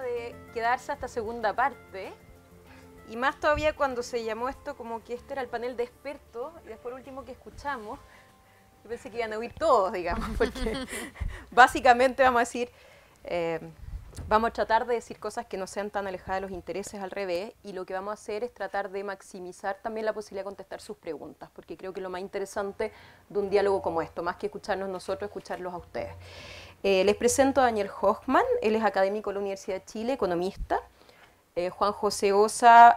de quedarse a esta segunda parte, y más todavía cuando se llamó esto como que este era el panel de expertos, y después lo último que escuchamos, yo pensé que iban a oír todos, digamos, porque básicamente vamos a decir, vamos a tratar de decir cosas que no sean tan alejadas de los intereses, al revés, y lo que vamos a hacer es tratar de maximizar también la posibilidad de contestar sus preguntas, porque creo que lo más interesante de un diálogo como esto, más que escucharnos nosotros, escucharlos a ustedes. Les presento a Daniel Hochman, él es académico de la Universidad de Chile, economista. Juan José Osa,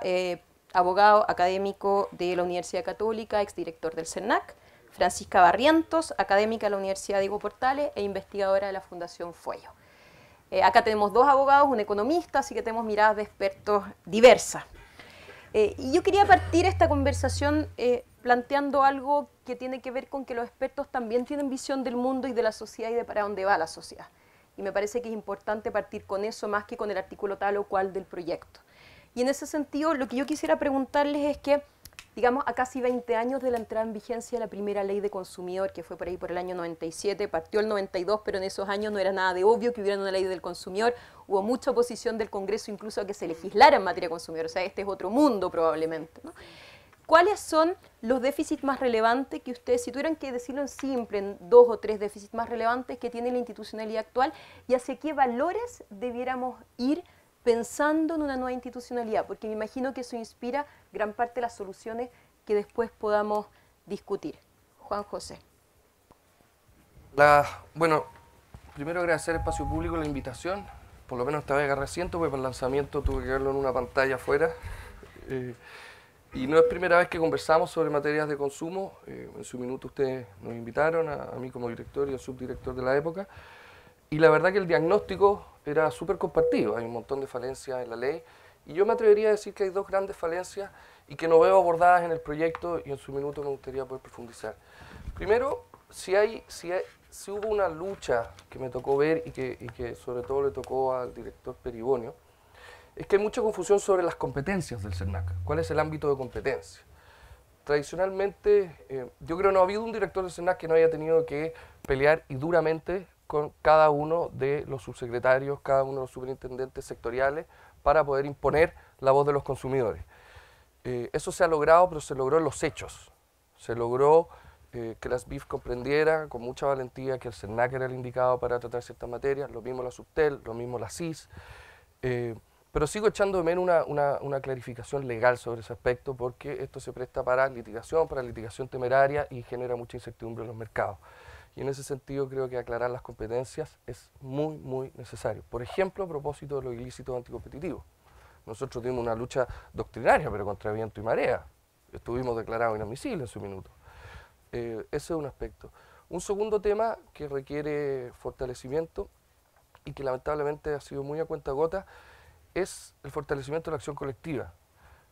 abogado académico de la Universidad Católica, exdirector del CERNAC. Francisca Barrientos, académica de la Universidad Diego Portales e investigadora de la Fundación Fuello. Acá tenemos dos abogados, un economista, así que tenemos miradas de expertos diversas. Y yo quería partir esta conversación planteando algo que tiene que ver con que los expertos también tienen visión del mundo y de la sociedad y de para dónde va la sociedad. Y me parece que es importante partir con eso más que con el artículo tal o cual del proyecto. Y en ese sentido, lo que yo quisiera preguntarles es que, digamos, a casi 20 años de la entrada en vigencia de la primera ley de consumidor, que fue por ahí por el año 97, partió el 92, pero en esos años no era nada de obvio que hubiera una ley del consumidor, hubo mucha oposición del Congreso incluso a que se legislara en materia de consumidor, o sea, este es otro mundo probablemente, ¿no? ¿Cuáles son los déficits más relevantes que ustedes, si tuvieran que decirlo en simple, en 2 o 3 déficits más relevantes que tiene la institucionalidad actual y hacia qué valores debiéramos ir pensando en una nueva institucionalidad? Porque me imagino que eso inspira gran parte de las soluciones que después podamos discutir. Juan José. Bueno, primero agradecer al Espacio Público la invitación. Por lo menos esta vez agarré asiento, porque para el lanzamiento tuve que verlo en una pantalla afuera. Y no es primera vez que conversamos sobre materias de consumo. En su minuto ustedes nos invitaron, a mí como director y al subdirector de la época. Y la verdad que el diagnóstico era súper compartido. Hay un montón de falencias en la ley. Y yo me atrevería a decir que hay 2 grandes falencias y que no veo abordadas en el proyecto, y en su minuto me gustaría poder profundizar. Primero, si hubo una lucha que me tocó ver y que sobre todo le tocó al director Peribonio, es que hay mucha confusión sobre las competencias del CERNAC. ¿Cuál es el ámbito de competencia? Tradicionalmente, yo creo que no ha habido un director del CERNAC que no haya tenido que pelear y duramente con cada uno de los subsecretarios, cada uno de los superintendentes sectoriales, para poder imponer la voz de los consumidores. Eso se ha logrado, pero se logró en los hechos. Se logró que la SBIF comprendiera con mucha valentía que el CERNAC era el indicado para tratar ciertas materias, lo mismo la Subtel, lo mismo la CIS. Pero sigo echando de menos una clarificación legal sobre ese aspecto, porque esto se presta para litigación temeraria, y genera mucha incertidumbre en los mercados. Y en ese sentido creo que aclarar las competencias es muy, muy necesario. Por ejemplo, a propósito de los ilícitos anticompetitivos. Nosotros tuvimos una lucha doctrinaria, pero contra viento y marea. Estuvimos declarados inadmisibles en su minuto. Ese es un aspecto. Un segundo tema que requiere fortalecimiento y que lamentablemente ha sido muy a cuentagotas es el fortalecimiento de la acción colectiva.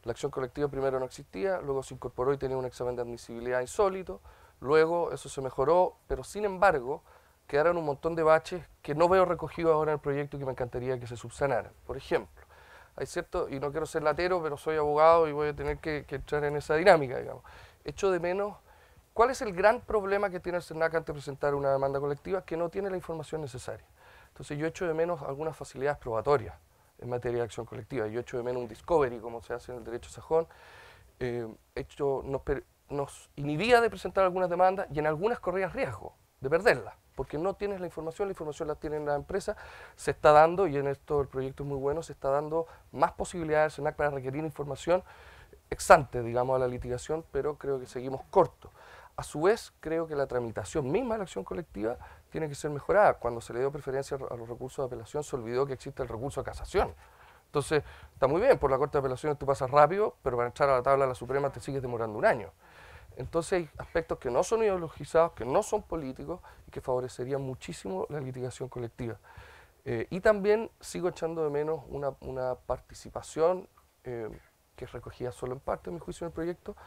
La acción colectiva primero no existía, luego se incorporó y tenía un examen de admisibilidad insólito, luego eso se mejoró, pero sin embargo quedaron un montón de baches que no veo recogidos ahora en el proyecto y que me encantaría que se subsanaran. Por ejemplo, hay cierto, y no quiero ser latero, pero soy abogado y voy a tener que entrar en esa dinámica, digamos. Echo de menos, ¿cuál es el gran problema que tiene el CERNAC antes de presentar una demanda colectiva? Que no tiene la información necesaria. Entonces yo echo de menos algunas facilidades probatorias en materia de acción colectiva. Yo echo de menos un discovery, como se hace en el derecho sajón. Nos inhibía de presentar algunas demandas y en algunas corrías riesgo de perderlas, porque no tienes la información la tienen las empresas. Se está dando, y en esto el proyecto es muy bueno, se está dando más posibilidades al CERNAC para requerir información ex ante, digamos, a la litigación, pero creo que seguimos cortos. A su vez, creo que la tramitación misma de la acción colectiva tiene que ser mejorada. Cuando se le dio preferencia a los recursos de apelación, se olvidó que existe el recurso de casación. Entonces, está muy bien, por la Corte de Apelaciones tú pasas rápido, pero para entrar a la tabla de la Suprema te sigues demorando un año. Entonces hay aspectos que no son ideologizados, que no son políticos y que favorecerían muchísimo la litigación colectiva. Y también sigo echando de menos una participación que es recogida solo en parte, a mi juicio, en el proyecto,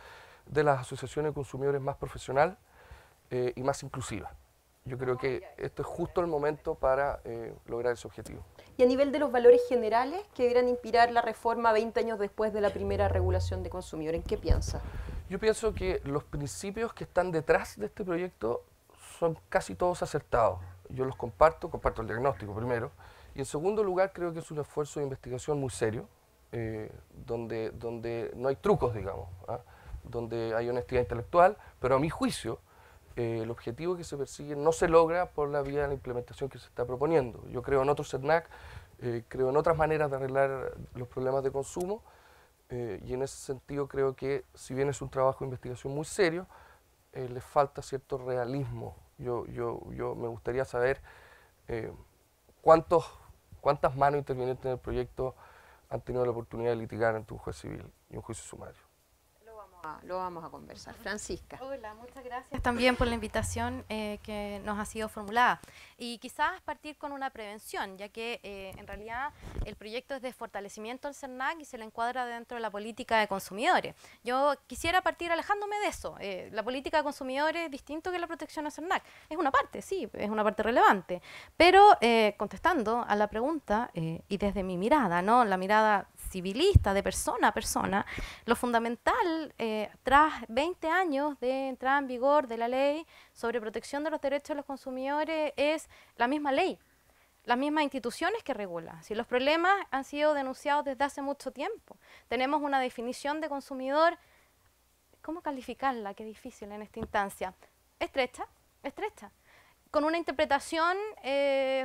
de las asociaciones de consumidores más profesional y más inclusiva. Yo creo que esto es justo el momento para lograr ese objetivo. Y a nivel de los valores generales que deberían inspirar la reforma 20 años después de la primera regulación de consumidor, ¿en qué piensa? Yo pienso que los principios que están detrás de este proyecto son casi todos acertados. Yo los comparto el diagnóstico primero, Y en segundo lugar, creo que es un esfuerzo de investigación muy serio, donde no hay trucos, digamos, ¿ah? Donde hay honestidad intelectual, pero a mi juicio, el objetivo que se persigue no se logra por la vía de la implementación que se está proponiendo. Yo creo en otro CERNAC, creo en otras maneras de arreglar los problemas de consumo, y en ese sentido creo que, si bien es un trabajo de investigación muy serio, les falta cierto realismo. Yo me gustaría saber cuántas manos intervinientes en el proyecto han tenido la oportunidad de litigar ante un juez civil y un juicio sumario. Lo vamos a conversar. Francisca. Hola, muchas gracias también por la invitación que nos ha sido formulada. Y quizás partir con una prevención, ya que en realidad el proyecto es de fortalecimiento del CERNAC y se le encuadra dentro de la política de consumidores. Yo quisiera partir alejándome de eso. La política de consumidores es distinto que la protección al CERNAC. Es una parte, sí, es una parte relevante. Pero contestando a la pregunta, y desde mi mirada, ¿no? La mirada civilista, de persona a persona, lo fundamental, tras 20 años de entrada en vigor de la ley sobre protección de los derechos de los consumidores, es la misma ley, las mismas instituciones que regulan. Si los problemas han sido denunciados desde hace mucho tiempo, tenemos una definición de consumidor, ¿cómo calificarla? Qué difícil en esta instancia. Estrecha, con una interpretación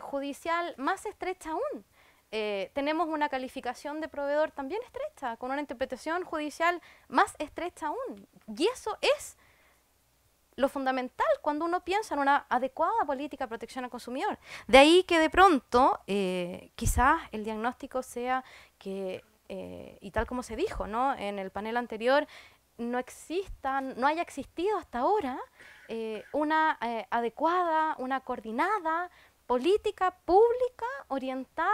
judicial más estrecha aún. Tenemos una calificación de proveedor también estrecha, con una interpretación judicial más estrecha aún. Y eso es lo fundamental cuando uno piensa en una adecuada política de protección al consumidor. De ahí que de pronto quizás el diagnóstico sea que, y tal como se dijo, ¿no?, en el panel anterior, no haya existido hasta ahora una adecuada, una coordinada política pública orientada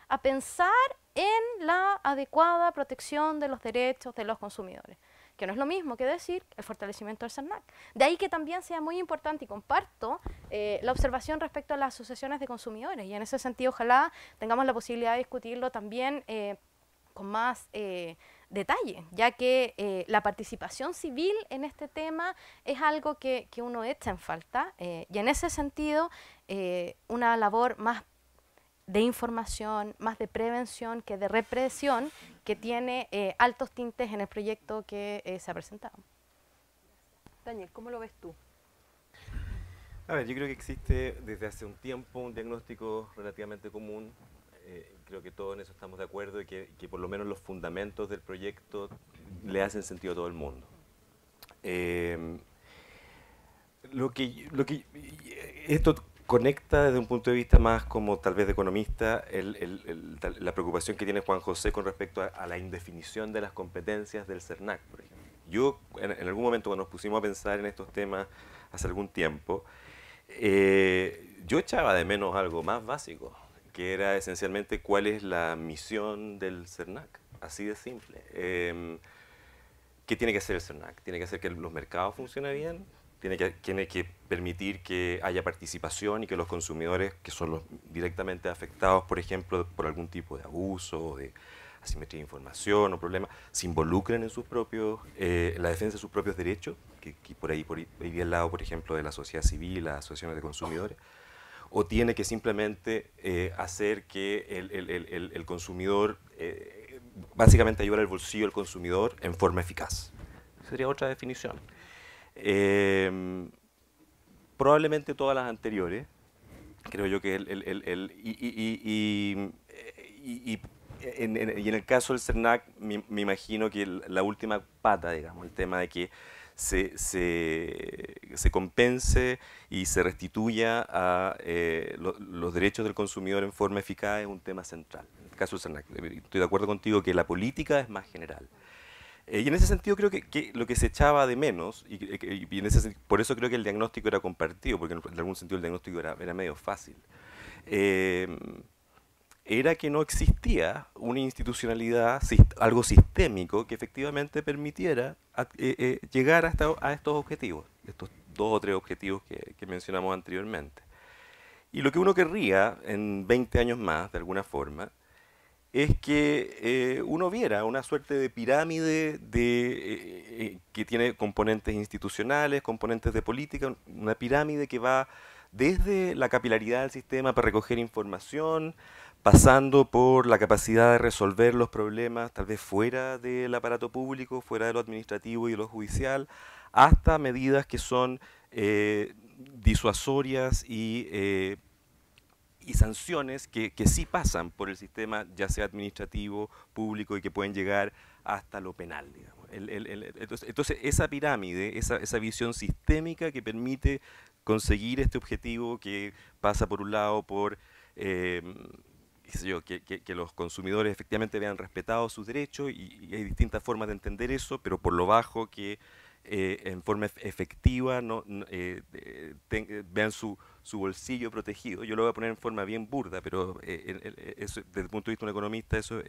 a pensar en la adecuada protección de los derechos de los consumidores, que no es lo mismo que decir el fortalecimiento del CERNAC. De ahí que también sea muy importante, y comparto la observación respecto a las asociaciones de consumidores, y en ese sentido ojalá tengamos la posibilidad de discutirlo también con más detalle, ya que la participación civil en este tema es algo que uno echa en falta, y en ese sentido una labor más de información, más de prevención que de represión, que tiene altos tintes en el proyecto que se ha presentado. Daniel, ¿cómo lo ves tú? A ver, yo creo que existe desde hace un tiempo un diagnóstico relativamente común. Creo que todos en eso estamos de acuerdo y que por lo menos los fundamentos del proyecto le hacen sentido a todo el mundo. Esto conecta desde un punto de vista más como tal vez de economista la preocupación que tiene Juan José con respecto a la indefinición de las competencias del CERNAC, por ejemplo. Yo en algún momento cuando nos pusimos a pensar en estos temas hace algún tiempo, yo echaba de menos algo más básico, que era esencialmente cuál es la misión del CERNAC, así de simple. ¿Qué tiene que hacer el CERNAC? Tiene que hacer que los mercados funcionen bien, tiene que permitir que haya participación y que los consumidores, que son los directamente afectados, por ejemplo, por algún tipo de abuso o de asimetría de información o problemas, se involucren en sus propios, la defensa de sus propios derechos, que por ahí al lado, por ejemplo, de la sociedad civil, las asociaciones de consumidores, o tiene que simplemente hacer que el consumidor, básicamente ayudar al bolsillo del consumidor en forma eficaz. Sería otra definición. Probablemente todas las anteriores, creo yo que en el caso del CERNAC me imagino que la última pata, digamos, el tema de que se compense y se restituya a los derechos del consumidor en forma eficaz es un tema central. En el caso del CERNAC, estoy de acuerdo contigo que la política es más general. Y en ese sentido creo que lo que se echaba de menos, por eso creo que el diagnóstico era compartido, porque en algún sentido el diagnóstico era medio fácil, era que no existía una institucionalidad, algo sistémico que efectivamente permitiera llegar a estos objetivos, estos 2 o 3 objetivos que mencionamos anteriormente. Y lo que uno querría en 20 años más, de alguna forma, es que uno viera una suerte de pirámide que tiene componentes institucionales, componentes de política, una pirámide que va desde la capilaridad del sistema para recoger información, pasando por la capacidad de resolver los problemas tal vez fuera del aparato público, fuera de lo administrativo y de lo judicial, hasta medidas que son disuasorias y sanciones que sí pasan por el sistema, ya sea administrativo, público, y que pueden llegar hasta lo penal, digamos. Entonces, esa pirámide, esa visión sistémica que permite conseguir este objetivo, que pasa por un lado por qué sé yo, que los consumidores efectivamente vean respetados sus derechos, y hay distintas formas de entender eso, pero por lo bajo que en forma efectiva vean su bolsillo protegido. Yo lo voy a poner en forma bien burda, pero eso, desde el punto de vista de un economista, eso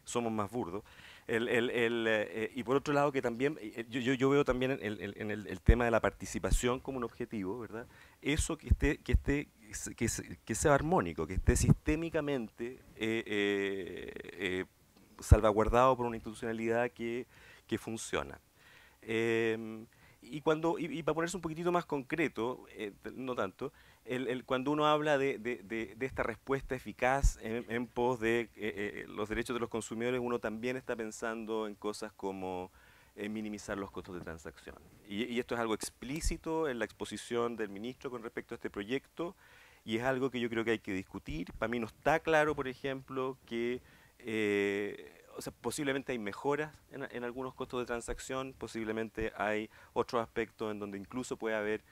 somos más burdos. Y por otro lado, que también yo veo también en el tema de la participación como un objetivo, ¿verdad? Eso que sea armónico, que esté sistémicamente salvaguardado por una institucionalidad que funciona. Y para ponerse un poquitito más concreto, no tanto, cuando uno habla de esta respuesta eficaz en pos de los derechos de los consumidores, uno también está pensando en cosas como minimizar los costos de transacción. Y esto es algo explícito en la exposición del ministro con respecto a este proyecto, y es algo que yo creo que hay que discutir. Para mí no está claro, por ejemplo, que o sea, posiblemente hay mejoras en algunos costos de transacción, posiblemente hay otros aspectos en donde incluso puede haber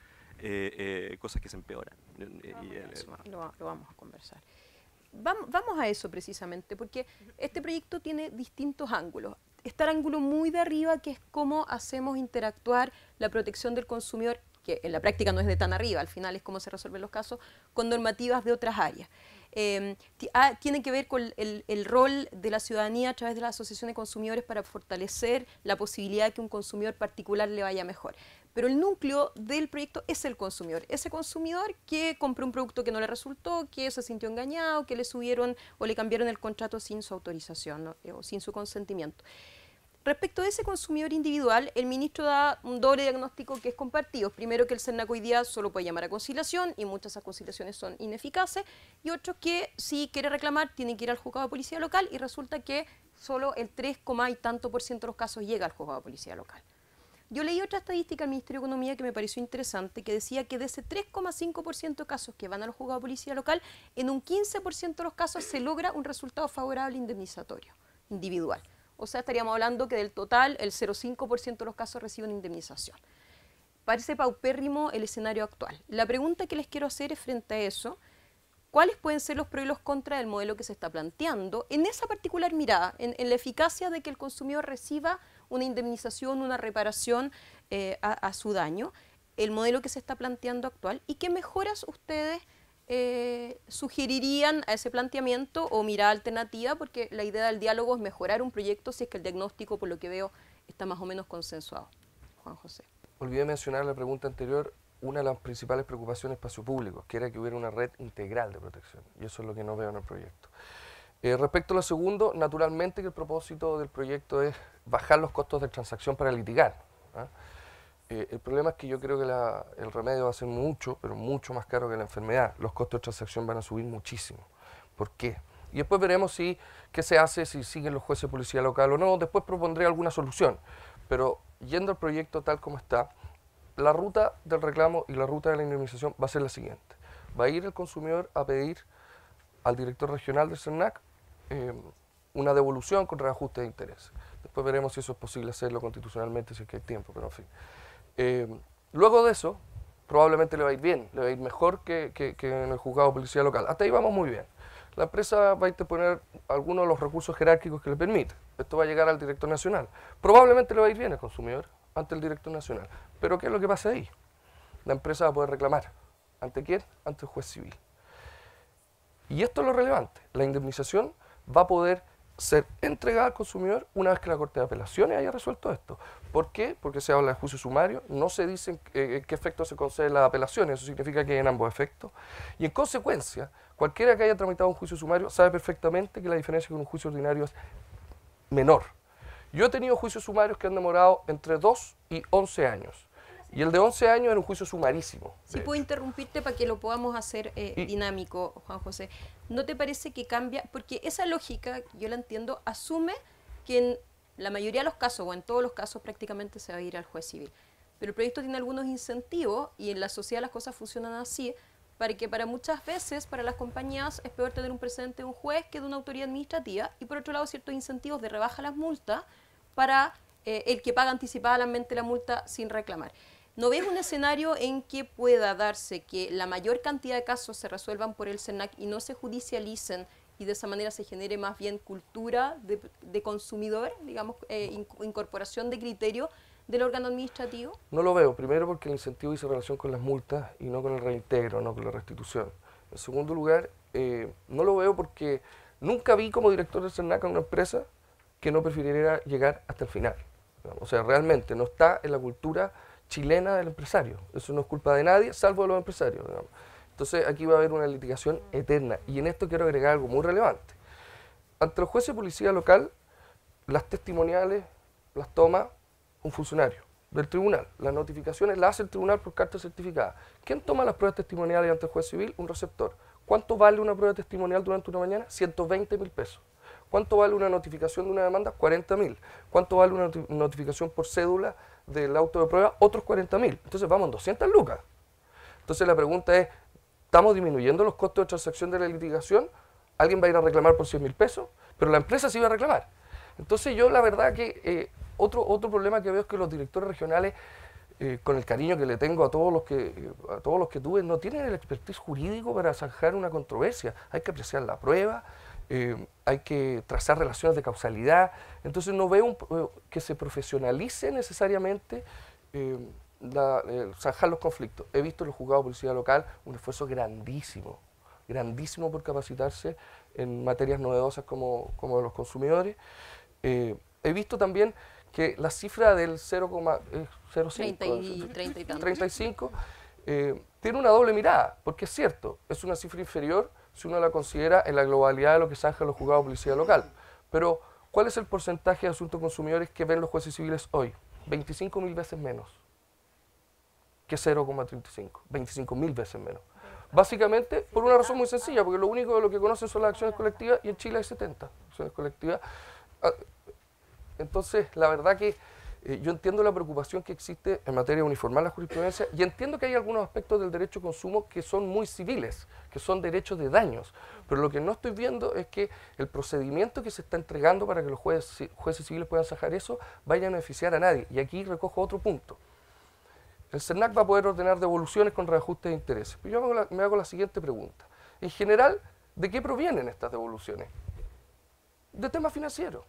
cosas que se empeoran. Lo vamos a conversar. Vamos a eso precisamente, porque este proyecto tiene distintos ángulos. Está el ángulo muy de arriba, que es cómo hacemos interactuar la protección del consumidor, que en la práctica no es de tan arriba, al final es cómo se resuelven los casos, con normativas de otras áreas. Tiene que ver con el rol de la ciudadanía a través de la asociación de consumidores para fortalecer la posibilidad de que un consumidor particular le vaya mejor. Pero el núcleo del proyecto es el consumidor, ese consumidor que compró un producto que no le resultó, que se sintió engañado, que le subieron o le cambiaron el contrato sin su autorización, ¿no? O sin su consentimiento. Respecto a ese consumidor individual, el ministro da un doble diagnóstico que es compartido. Primero, que el SERNAC hoy día solo puede llamar a conciliación y muchas de esas conciliaciones son ineficaces. Y otro, que si quiere reclamar tiene que ir al juzgado de policía local, y resulta que solo el 3, y tanto por ciento de los casos llega al juzgado de policía local. Yo leí otra estadística del Ministerio de Economía que me pareció interesante, que decía que de ese 3,5% de casos que van al juzgado de policía local, en un 15% de los casos se logra un resultado favorable indemnizatorio individual. O sea, estaríamos hablando que del total el 0,5% de los casos reciben indemnización. Parece paupérrimo el escenario actual. La pregunta que les quiero hacer es, frente a eso, ¿cuáles pueden ser los pros y los contras del modelo que se está planteando en esa particular mirada, en la eficacia de que el consumidor reciba una indemnización, una reparación a su daño, el modelo que se está planteando actual, y qué mejoras ustedes sugerirían a ese planteamiento o mirada alternativa? Porque la idea del diálogo es mejorar un proyecto si es que el diagnóstico, por lo que veo, está más o menos consensuado. Juan José. Olvidé mencionar en la pregunta anterior una de las principales preocupaciones de espacio público, que era que hubiera una red integral de protección, y eso es lo que no veo en el proyecto. Respecto a lo segundo, naturalmente que el propósito del proyecto es bajar los costos de transacción para litigar, ¿ah? El problema es que yo creo que el remedio va a ser mucho, pero mucho más caro que la enfermedad. Los costos de transacción van a subir muchísimo. ¿Por qué? Y después veremos qué se hace, si siguen los jueces de policía local o no. Después propondré alguna solución. Pero yendo al proyecto tal como está, la ruta del reclamo y la ruta de la indemnización va a ser la siguiente. Va a ir el consumidor a pedir al director regional del SERNAC una devolución con reajuste de intereses. Después veremos si eso es posible hacerlo constitucionalmente, si es que hay tiempo, pero en fin. Luego de eso, probablemente le va a ir bien, le va a ir mejor que en el juzgado de policía local. Hasta ahí vamos muy bien. La empresa va a interponer algunos de los recursos jerárquicos que le permite. Esto va a llegar al director nacional. Probablemente le va a ir bien al consumidor ante el director nacional. Pero ¿qué es lo que pasa ahí? La empresa va a poder reclamar. ¿Ante quién? Ante el juez civil. Y esto es lo relevante. La indemnización va a poder ser entregada al consumidor una vez que la Corte de Apelaciones haya resuelto esto. ¿Por qué? Porque se habla de juicio sumario, no se dice qué efectos se conceden las apelaciones, eso significa que hay en ambos efectos. Y en consecuencia, cualquiera que haya tramitado un juicio sumario sabe perfectamente que la diferencia con un juicio ordinario es menor. Yo he tenido juicios sumarios que han demorado entre 2 y 11 años. Y el de 11 años era un juicio sumarísimo. Si puedo interrumpirte para que lo podamos hacer dinámico, Juan José. ¿No te parece que cambia? Porque esa lógica, yo la entiendo, asume que en la mayoría de los casos, o en todos los casos, prácticamente se va a ir al juez civil. Pero el proyecto tiene algunos incentivos, y en la sociedad las cosas funcionan así, para que para muchas veces, para las compañías, es peor tener un precedente de un juez que de una autoridad administrativa, y por otro lado, ciertos incentivos de rebaja las multas para el que paga anticipadamente la multa sin reclamar. ¿No ves un escenario en que pueda darse que la mayor cantidad de casos se resuelvan por el SERNAC y no se judicialicen, y de esa manera se genere más bien cultura de consumidor, digamos, incorporación de criterio del órgano administrativo? No lo veo, primero porque el incentivo dice relación con las multas y no con el reintegro, no con la restitución. En segundo lugar, no lo veo porque nunca vi como director del SERNAC a una empresa que no prefiriera llegar hasta el final. O sea, realmente no está en la cultura chilena del empresario. Eso no es culpa de nadie, salvo de los empresarios, digamos. Entonces aquí va a haber una litigación eterna. Y en esto quiero agregar algo muy relevante. Ante los jueces de policía local, las testimoniales las toma un funcionario del tribunal. Las notificaciones las hace el tribunal por carta certificada. ¿Quién toma las pruebas testimoniales ante el juez civil? Un receptor. ¿Cuánto vale una prueba testimonial durante una mañana? 120.000 pesos. ¿Cuánto vale una notificación de una demanda? 40.000. ¿Cuánto vale una notificación por cédula del auto de prueba? Otros 40.000. Entonces vamos en 200 lucas. Entonces la pregunta es, ¿estamos disminuyendo los costos de transacción de la litigación? ¿Alguien va a ir a reclamar por 100.000 pesos? Pero la empresa sí va a reclamar. Entonces yo la verdad que otro problema que veo es que los directores regionales, con el cariño que le tengo a todos los que tuve, no tienen el expertise jurídico para zanjar una controversia. Hay que apreciar la prueba, hay que trazar relaciones de causalidad. Entonces no veo que se profesionalice necesariamente zanjar los conflictos. He visto en los juzgados de policía local un esfuerzo grandísimo por capacitarse en materias novedosas como los consumidores. He visto también que la cifra del 0,35 tiene una doble mirada, porque es cierto, es una cifra inferior si uno la considera en la globalidad de lo que zanja los juzgados de policía local. Pero, ¿cuál es el porcentaje de asuntos consumidores que ven los jueces civiles hoy? 25.000 veces menos que 0,35, 25.000 veces menos. Básicamente por una razón muy sencilla, porque lo único de lo que conocen son las acciones colectivas, y en Chile hay 70 acciones colectivas. Entonces, la verdad que yo entiendo la preocupación que existe en materia de uniformar la jurisprudencia, y entiendo que hay algunos aspectos del derecho de consumo que son muy civiles, que son derechos de daños, pero lo que no estoy viendo es que el procedimiento que se está entregando para que los jueces civiles puedan zanjar eso vaya a beneficiar a nadie. Y aquí recojo otro punto. El SERNAC va a poder ordenar devoluciones con reajuste de intereses. Pero yo me hago la siguiente pregunta. En general, ¿de qué provienen estas devoluciones? De temas financieros.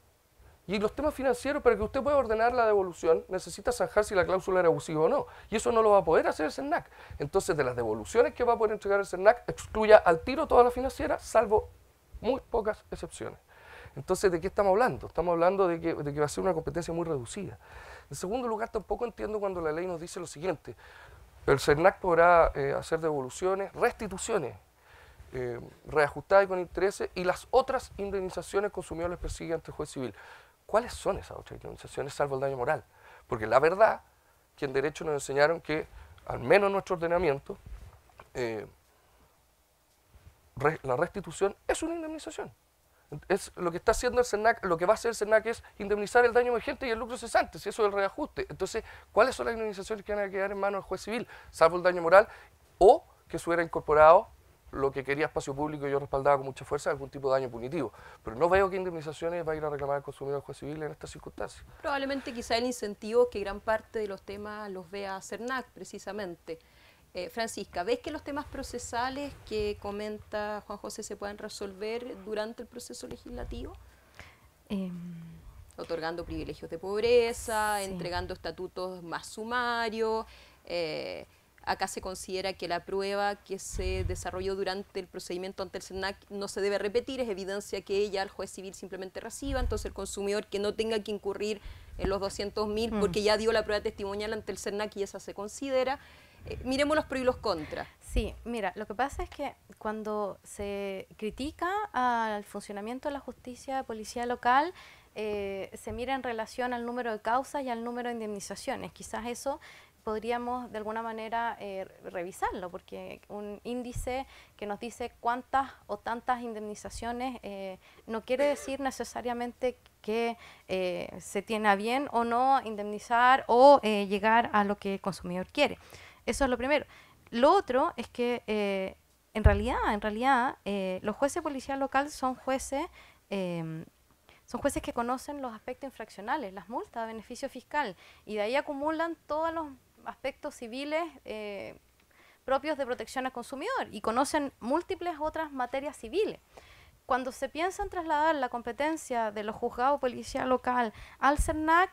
Y los temas financieros, para que usted pueda ordenar la devolución, necesita zanjar si la cláusula era abusiva o no. Y eso no lo va a poder hacer el SERNAC. Entonces, de las devoluciones que va a poder entregar el SERNAC, excluya al tiro todas las financieras, salvo muy pocas excepciones. Entonces, ¿de qué estamos hablando? Estamos hablando de que va a ser una competencia muy reducida. En segundo lugar, tampoco entiendo cuando la ley nos dice lo siguiente. El SERNAC podrá hacer devoluciones, restituciones, reajustadas y con intereses, y las otras indemnizaciones el consumidor les persigue ante el juez civil. ¿Cuáles son esas otras indemnizaciones, salvo el daño moral? Porque la verdad, que en Derecho nos enseñaron que, al menos en nuestro ordenamiento, la restitución es una indemnización. Es lo que está haciendo el SERNAC, lo que va a hacer el SERNAC es indemnizar el daño emergente y el lucro cesante, si eso es el reajuste. Entonces, ¿cuáles son las indemnizaciones que van a quedar en manos del juez civil, salvo el daño moral, o que se hubiera incorporado lo que quería Espacio Público y yo respaldaba con mucha fuerza, algún tipo de daño punitivo? Pero no veo qué indemnizaciones va a ir a reclamar el consumidor al juez civil en estas circunstancias. Probablemente quizá el incentivo que gran parte de los temas los vea SERNAC, precisamente. Francisca, ¿ves que los temas procesales que comenta Juan José se puedan resolver durante el proceso legislativo? Otorgando privilegios de pobreza, sí, entregando estatutos más sumarios. Acá se considera que la prueba que se desarrolló durante el procedimiento ante el SERNAC no se debe repetir, es evidencia que ella, el juez civil, simplemente reciba, entonces el consumidor que no tenga que incurrir en los 200.000 porque ya dio la prueba testimonial ante el SERNAC y esa se considera. Miremos los pros y los contras. Sí, mira, lo que pasa es que cuando se critica al funcionamiento de la justicia de policía local, se mira en relación al número de causas y al número de indemnizaciones. Quizás eso podríamos de alguna manera revisarlo, porque un índice que nos dice cuántas o tantas indemnizaciones no quiere decir necesariamente que se tiene a bien o no indemnizar o llegar a lo que el consumidor quiere. Eso es lo primero. Lo otro es que en realidad los jueces de policía local son jueces que conocen los aspectos infraccionales, las multas, beneficio fiscal, y de ahí acumulan todos los aspectos civiles propios de protección al consumidor y conocen múltiples otras materias civiles. Cuando se piensa en trasladar la competencia de los juzgados de policía local al CERNAC,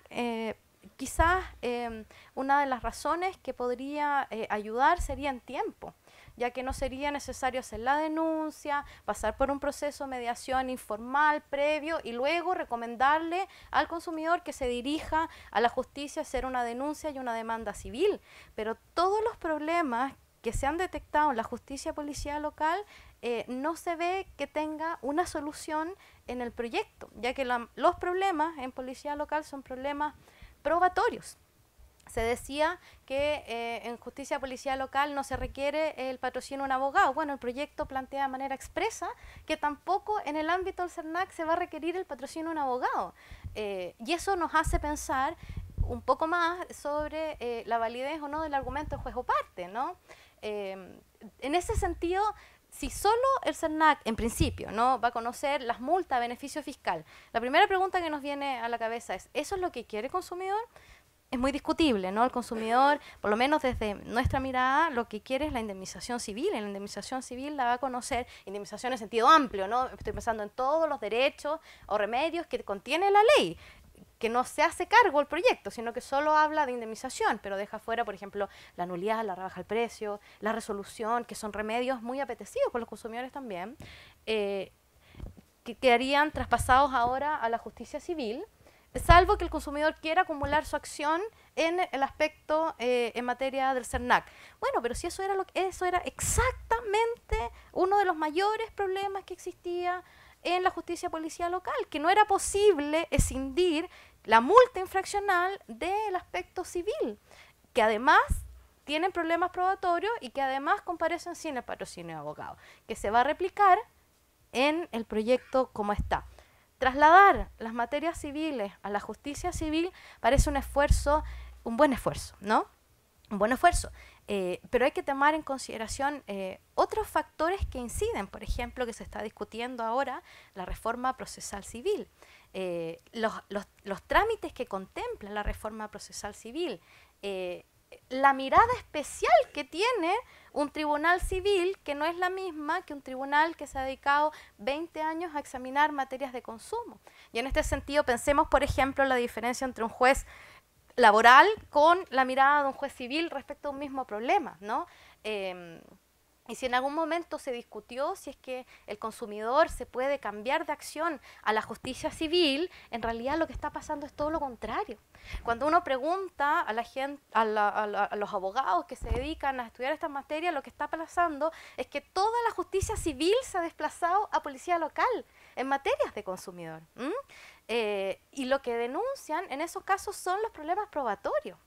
quizás una de las razones que podría ayudar sería en tiempo, ya que no sería necesario hacer la denuncia, pasar por un proceso de mediación informal previo y luego recomendarle al consumidor que se dirija a la justicia a hacer una denuncia y una demanda civil. Pero todos los problemas que se han detectado en la justicia policial local no se ve que tenga una solución en el proyecto, ya que los problemas en policía local son problemas probatorios. Se decía que en justicia policial local no se requiere el patrocinio de un abogado. Bueno, el proyecto plantea de manera expresa que tampoco en el ámbito del CERNAC se va a requerir el patrocinio de un abogado. Y eso nos hace pensar un poco más sobre la validez o no del argumento del juez o parte, ¿no? En ese sentido, si solo el CERNAC, en principio, ¿no?, va a conocer las multas, beneficio fiscal, la primera pregunta que nos viene a la cabeza es, ¿eso es lo que quiere el consumidor? Es muy discutible, ¿no? El consumidor, por lo menos desde nuestra mirada, lo que quiere es la indemnización civil. En la indemnización civil la va a conocer, indemnización en sentido amplio, ¿no? Estoy pensando en todos los derechos o remedios que contiene la ley, que no se hace cargo el proyecto, sino que solo habla de indemnización, pero deja fuera, por ejemplo, la nulidad, la rebaja del precio, la resolución, que son remedios muy apetecidos por los consumidores también, que quedarían traspasados ahora a la justicia civil, salvo que el consumidor quiera acumular su acción en el aspecto en materia del CERNAC. Bueno, pero si eso era exactamente uno de los mayores problemas que existía en la justicia policial local, que no era posible escindir la multa infraccional del aspecto civil, que además tienen problemas probatorios y que además comparecen sin el patrocinio de abogado, que se va a replicar en el proyecto como está. Trasladar las materias civiles a la justicia civil parece un buen esfuerzo, ¿no? Un buen esfuerzo. Pero hay que tomar en consideración otros factores que inciden, por ejemplo, que se está discutiendo ahora, la reforma procesal civil, los trámites que contempla la reforma procesal civil, la mirada especial que tiene un tribunal civil, que no es la misma que un tribunal que se ha dedicado 20 años a examinar materias de consumo. Y en este sentido pensemos, por ejemplo, la diferencia entre un juez laboral con la mirada de un juez civil respecto a un mismo problema, ¿no? Y si en algún momento se discutió si es que el consumidor se puede cambiar de acción a la justicia civil, en realidad lo que está pasando es todo lo contrario. Cuando uno pregunta a la gente, a los abogados que se dedican a estudiar estas materias, lo que está pasando es que toda la justicia civil se ha desplazado a policía local en materias de consumidor. Y lo que denuncian en esos casos son los problemas probatorios.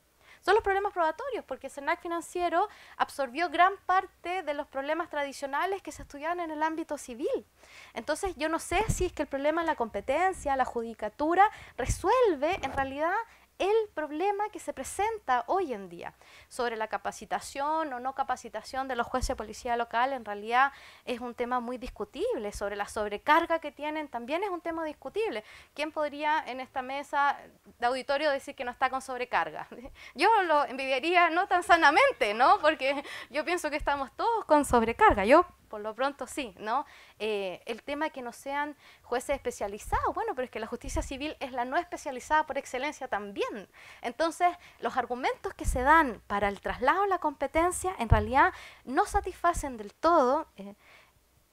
Son los problemas probatorios, porque el CERNAC financiero absorbió gran parte de los problemas tradicionales que se estudiaban en el ámbito civil. Entonces, yo no sé si es que el problema de la competencia, la judicatura, resuelve en realidad el problema que se presenta hoy en día. Sobre la capacitación o no capacitación de los jueces de policía local, en realidad es un tema muy discutible. Sobre la sobrecarga que tienen, también es un tema discutible. ¿Quién podría en esta mesa de auditorio decir que no está con sobrecarga? Yo lo envidiaría no tan sanamente, ¿no? Porque yo pienso que estamos todos con sobrecarga. Yo por lo pronto sí, ¿no? El tema de que no sean jueces especializados, bueno, pero es que la justicia civil es la no especializada por excelencia también. Entonces, los argumentos que se dan para el traslado de la competencia en realidad no satisfacen del todo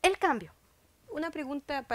el cambio. Una pregunta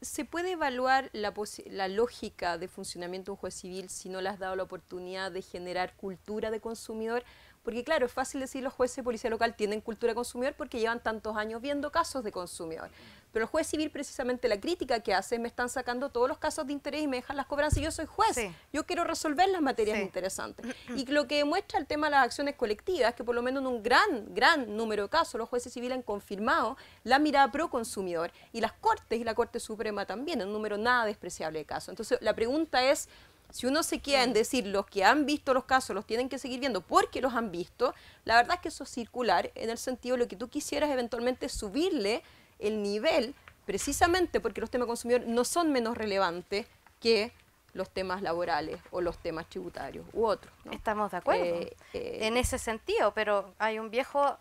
¿se puede evaluar la lógica de funcionamiento de un juez civil si no le has dado la oportunidad de generar cultura de consumidor? Porque claro, es fácil decir los jueces de policía local tienen cultura de consumidor porque llevan tantos años viendo casos de consumidor. Pero el juez civil, precisamente la crítica que hace, me están sacando todos los casos de interés y me dejan las cobranzas. Yo soy juez, Sí. yo quiero resolver las materias interesantes. Y lo que demuestra el tema de las acciones colectivas, que por lo menos en un gran número de casos los jueces civiles han confirmado la mirada pro consumidor, y las Cortes y la Corte Suprema también, en un número nada despreciable de casos. Entonces la pregunta es, si uno se queda en decir los que han visto los casos los tienen que seguir viendo porque los han visto, la verdad es que eso es circular, en el sentido de lo que tú quisieras eventualmente subirle el nivel, precisamente porque los temas consumidores no son menos relevantes que los temas laborales o los temas tributarios u otros, ¿no? Estamos de acuerdo en ese sentido, pero hay un viejo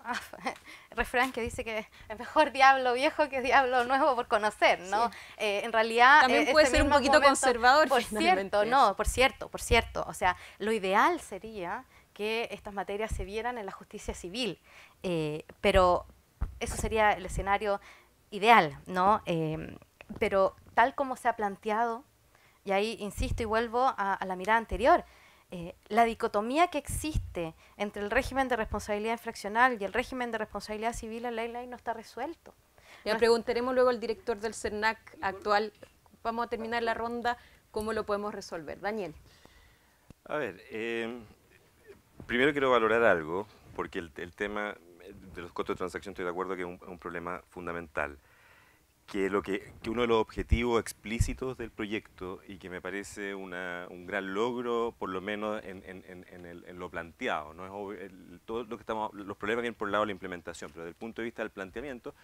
refrán que dice que es mejor diablo viejo que diablo nuevo por conocer, ¿no? Sí. En realidad También puede ser un poquito conservador, por finalmente. cierto, no, por cierto. O sea, lo ideal sería que estas materias se vieran en la justicia civil, pero eso sería el escenario ideal, ¿no? Pero tal como se ha planteado, y ahí insisto y vuelvo a la mirada anterior, la dicotomía que existe entre el régimen de responsabilidad infraccional y el régimen de responsabilidad civil en la ley no está resuelto. Ya preguntaremos luego al director del CERNAC actual. Vamos a terminar la ronda, ¿cómo lo podemos resolver? Daniel. A ver, primero quiero valorar algo, porque el tema de los costos de transacción estoy de acuerdo que es un problema fundamental. Que uno de los objetivos explícitos del proyecto, y que me parece un gran logro, por lo menos en lo planteado, ¿no? Es obvio, todo lo que los problemas vienen por el lado de la implementación, pero desde el punto de vista del planteamiento,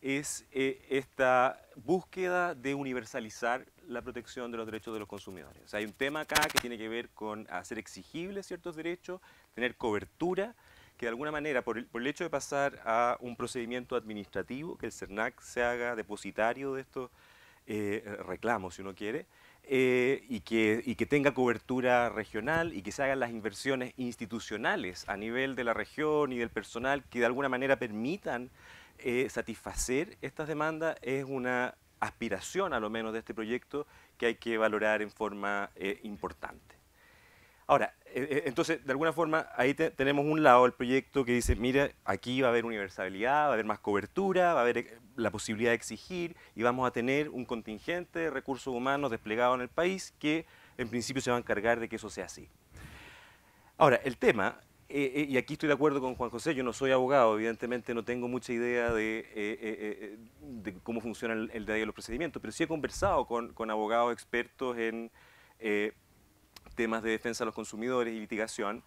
es esta búsqueda de universalizar la protección de los derechos de los consumidores. O sea, hay un tema acá que tiene que ver con hacer exigibles ciertos derechos, tener cobertura, que de alguna manera, por el hecho de pasar a un procedimiento administrativo, que el CERNAC se haga depositario de estos reclamos, si uno quiere, y que tenga cobertura regional y que se hagan las inversiones institucionales a nivel de la región y del personal que de alguna manera permitan satisfacer estas demandas, es una aspiración, a lo menos, de este proyecto que hay que valorar en forma importante. Ahora, entonces, de alguna forma, ahí tenemos un lado el proyecto que dice, mira, aquí va a haber universalidad, va a haber más cobertura, va a haber la posibilidad de exigir y vamos a tener un contingente de recursos humanos desplegado en el país que, en principio, se va a encargar de que eso sea así. Ahora, el tema, y aquí estoy de acuerdo con Juan José, yo no soy abogado, evidentemente no tengo mucha idea de cómo funciona el día a día de los procedimientos, pero sí he conversado con abogados expertos en temas de defensa de los consumidores y litigación,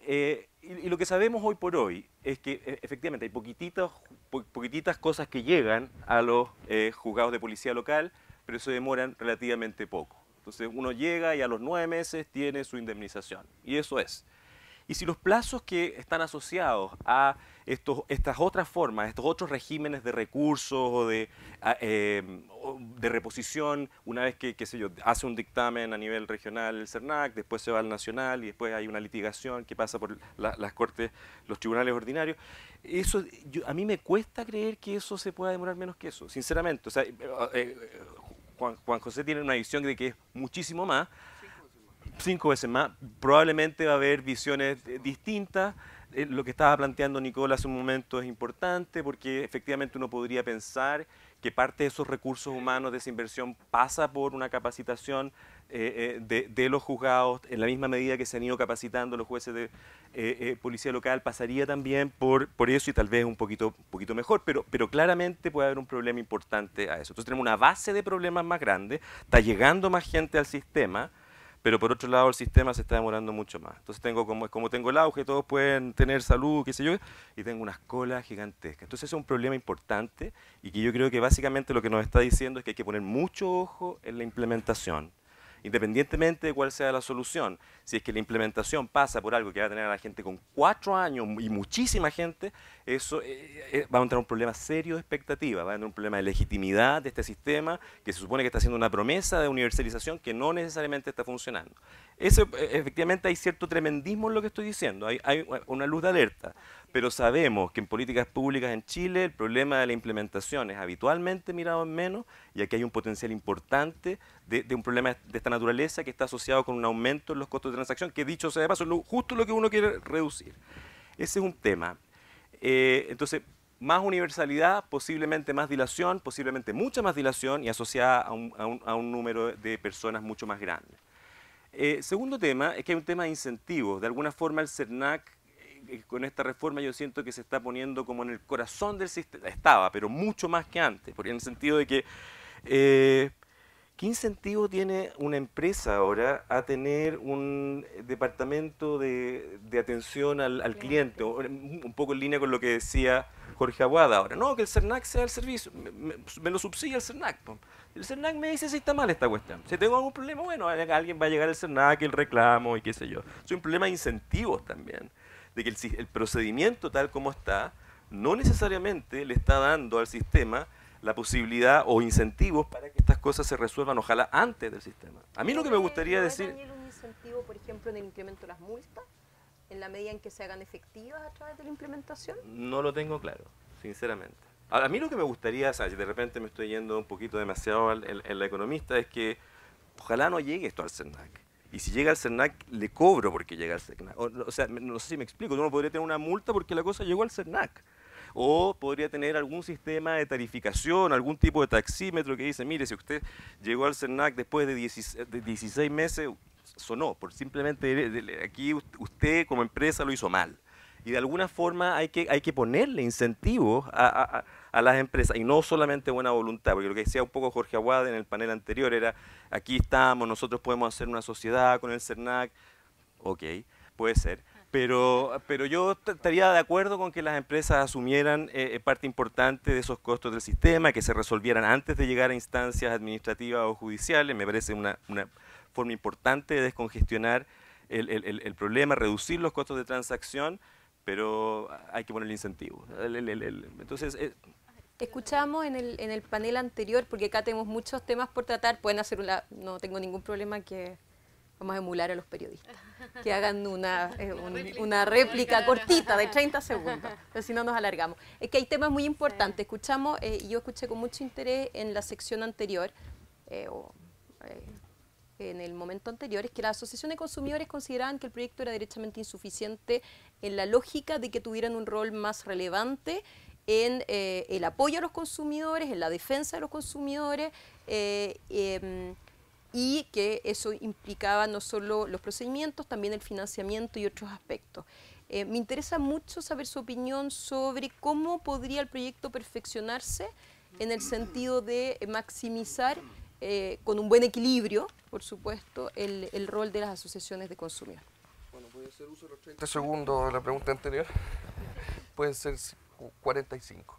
y lo que sabemos hoy por hoy es que efectivamente hay poquititas cosas que llegan a los juzgados de policía local, pero eso demoran relativamente poco. Entonces uno llega y a los 9 meses tiene su indemnización, y eso es. Y si los plazos que están asociados a estas otras formas, estos otros regímenes de recursos o de reposición, una vez que, qué sé yo, hace un dictamen a nivel regional el CERNAC, después se va al nacional y después hay una litigación que pasa por las cortes, los tribunales ordinarios, eso, a mí me cuesta creer que eso se pueda demorar menos que eso, sinceramente. O sea, Juan José tiene una visión de que es muchísimo más, 5 veces más, probablemente va a haber visiones distintas. Lo que estaba planteando Nicole hace un momento es importante porque efectivamente uno podría pensar que parte de esos recursos humanos de esa inversión pasa por una capacitación de los juzgados, en la misma medida que se han ido capacitando los jueces de policía local, pasaría también por eso y tal vez un poquito mejor, pero claramente puede haber un problema importante a eso. Entonces tenemos una base de problemas más grande, está llegando más gente al sistema, pero por otro lado el sistema se está demorando mucho más. Entonces como tengo el auge, todos pueden tener salud, qué sé yo, y tengo unas colas gigantescas. Entonces ese es un problema importante y que yo creo que básicamente lo que nos está diciendo es que hay que poner mucho ojo en la implementación, independientemente de cuál sea la solución. Si es que la implementación pasa por algo que va a tener a la gente con 4 años y muchísima gente, eso va a entrar un problema serio de expectativa, va a entrar un problema de legitimidad de este sistema que se supone que está haciendo una promesa de universalización que no necesariamente está funcionando. Efectivamente hay cierto tremendismo en lo que estoy diciendo, hay una luz de alerta, pero sabemos que en políticas públicas en Chile el problema de la implementación es habitualmente mirado en menos y aquí hay un potencial importante de un problema de esta naturaleza que está asociado con un aumento en los costos de transacción, que dicho sea de paso, es justo lo que uno quiere reducir. Ese es un tema. Entonces, más universalidad, posiblemente más dilación, posiblemente mucha más dilación y asociada a un número de personas mucho más grande. Segundo tema es que hay un tema de incentivos. De alguna forma el CERNAC, con esta reforma yo siento que se está poniendo como en el corazón del sistema. Estaba, pero mucho más que antes, porque en el sentido de que ¿qué incentivo tiene una empresa ahora a tener un departamento de atención al cliente? Un poco en línea con lo que decía Jorge Aguada ahora. No, que el CERNAC sea el servicio, me lo subsidia el CERNAC. El CERNAC me dice si está mal esta cuestión. Si tengo algún problema, bueno, alguien va a llegar al CERNAC, el reclamo y qué sé yo. Es un problema de incentivos también, de que el procedimiento tal como está no necesariamente le está dando al sistema la posibilidad o incentivos para que estas cosas se resuelvan, ojalá antes del sistema. A mí lo que me gustaría decir... ¿No hay, Daniel, un incentivo, por ejemplo, en el incremento de las multas, en la medida en que se hagan efectivas a través de la implementación? No lo tengo claro, sinceramente. Ahora, a mí lo que me gustaría, o sea, si de repente me estoy yendo un poquito demasiado en la economista, es que ojalá no llegue esto al CERNAC. Y si llega al CERNAC, le cobro porque llega al CERNAC. O sea, no sé si me explico, uno podría tener una multa porque la cosa llegó al CERNAC. O podría tener algún sistema de tarificación, algún tipo de taxímetro que dice, mire, si usted llegó al CERNAC después de 16 meses, sonó, por simplemente aquí usted como empresa lo hizo mal. Y de alguna forma hay que ponerle incentivos a las empresas, y no solamente buena voluntad, porque lo que decía un poco Jorge Aguada en el panel anterior era, aquí estamos, nosotros podemos hacer una sociedad con el CERNAC, ok, puede ser, pero yo estaría de acuerdo con que las empresas asumieran parte importante de esos costos del sistema, que se resolvieran antes de llegar a instancias administrativas o judiciales. Me parece una forma importante de descongestionar el problema, reducir los costos de transacción, pero hay que ponerle incentivos. Entonces... Escuchamos en el panel anterior, porque acá tenemos muchos temas por tratar, pueden hacer no tengo ningún problema que vamos a emular a los periodistas, que hagan una réplica cortita de 30 segundos, pero si no nos alargamos. Es que hay temas muy importantes. Escuchamos, y yo escuché con mucho interés en la sección anterior, en el momento anterior, es que la Asociación de Consumidores consideraban que el proyecto era derechamente insuficiente en la lógica de que tuvieran un rol más relevante en el apoyo a los consumidores, en la defensa de los consumidores, y que eso implicaba no solo los procedimientos, también el financiamiento y otros aspectos. Me interesa mucho saber su opinión sobre cómo podría el proyecto perfeccionarse en el sentido de maximizar, con un buen equilibrio, por supuesto, el rol de las asociaciones de consumidores. Bueno, puede ser uso de los 30 segundos de la pregunta anterior, pueden ser 45.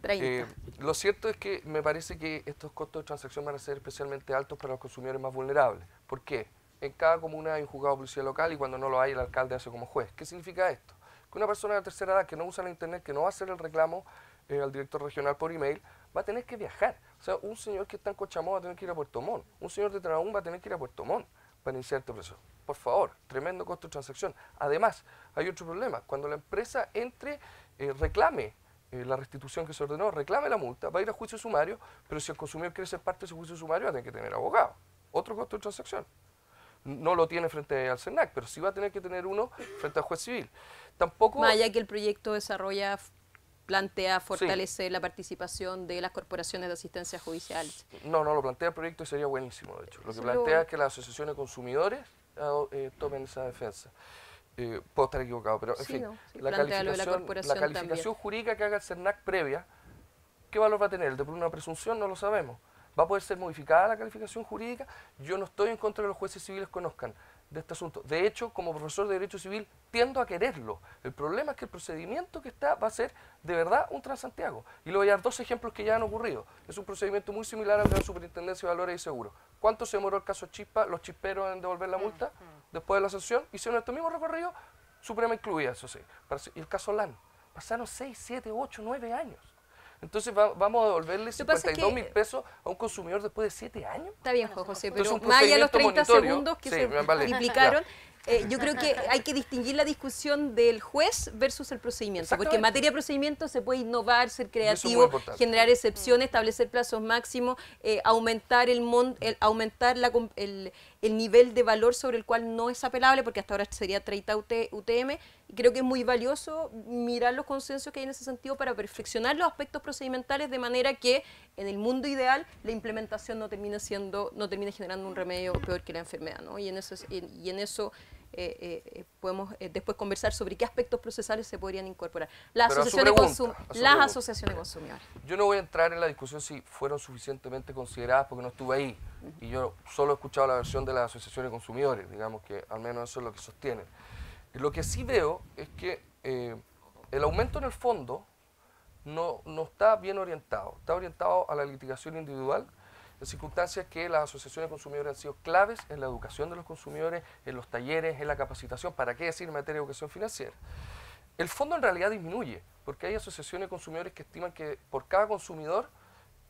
30. Lo cierto es que me parece que estos costos de transacción van a ser especialmente altos para los consumidores más vulnerables. ¿Por qué? En cada comuna hay un juzgado de policía local y cuando no lo hay el alcalde hace como juez. ¿Qué significa esto? Que una persona de tercera edad que no usa la internet, que no va a hacer el reclamo al director regional por email, va a tener que viajar. O sea, un señor que está en Cochamó va a tener que ir a Puerto Montt. Un señor de Trabún va a tener que ir a Puerto Montt para iniciar este proceso. Por favor, tremendo costo de transacción. Además, hay otro problema. Cuando la empresa reclame la restitución que se ordenó, reclame la multa, va a ir a juicio sumario, pero si el consumidor quiere ser parte de ese juicio sumario, va a tener que tener abogado. Otro costo de transacción. No lo tiene frente al CERNAC, pero sí va a tener que tener uno frente al juez civil. Tampoco... Más allá que el proyecto plantea fortalecer la participación de las corporaciones de asistencia judicial. No lo plantea el proyecto y sería buenísimo, de hecho. Lo que plantea es que las asociaciones de consumidores tomen esa defensa. Puedo estar equivocado, pero en fin, la calificación jurídica que haga el CERNAC previa, ¿qué valor va a tener? ¿El de una presunción? No lo sabemos. ¿Va a poder ser modificada la calificación jurídica? Yo no estoy en contra de que los jueces civiles conozcan de este asunto. De hecho, como profesor de Derecho Civil, tiendo a quererlo. El problema es que el procedimiento que está va a ser de verdad un Transantiago. Y le voy a dar dos ejemplos que ya han ocurrido. Es un procedimiento muy similar al de la Superintendencia de Valores y Seguros. ¿Cuánto se demoró el caso Chispa, los chisperos en devolver la multa? Después de la sanción, hicieron este mismo recorrido, Suprema incluida, eso sí. Y el caso LAN, pasaron 6, 7, 8, 9 años. Entonces vamos a devolverle 52.000 pesos a un consumidor después de 7 años. Está bien, José, pero más allá de los 30 segundos que se implicaron, yo creo que hay que distinguir la discusión del juez versus el procedimiento, porque en materia de procedimiento se puede innovar, ser creativo, generar excepciones, establecer plazos máximos, aumentar el nivel de valor sobre el cual no es apelable, porque hasta ahora sería 30 UTM, y creo que es muy valioso mirar los consensos que hay en ese sentido para perfeccionar los aspectos procedimentales de manera que en el mundo ideal la implementación no termine generando un remedio peor que la enfermedad, ¿no? Y en eso podemos después conversar sobre qué aspectos procesales se podrían incorporar. Las asociaciones de consumidores. Yo no voy a entrar en la discusión si fueron suficientemente consideradas porque no estuve ahí y yo solo he escuchado la versión de las asociaciones de consumidores, digamos que al menos eso es lo que sostienen. Lo que sí veo es que el aumento en el fondo no está bien orientado, está orientado a la litigación individual, en circunstancias que las asociaciones de consumidores han sido claves en la educación de los consumidores, en los talleres, en la capacitación, ¿para qué decir en materia de educación financiera? El fondo en realidad disminuye, porque hay asociaciones de consumidores que estiman que por cada consumidor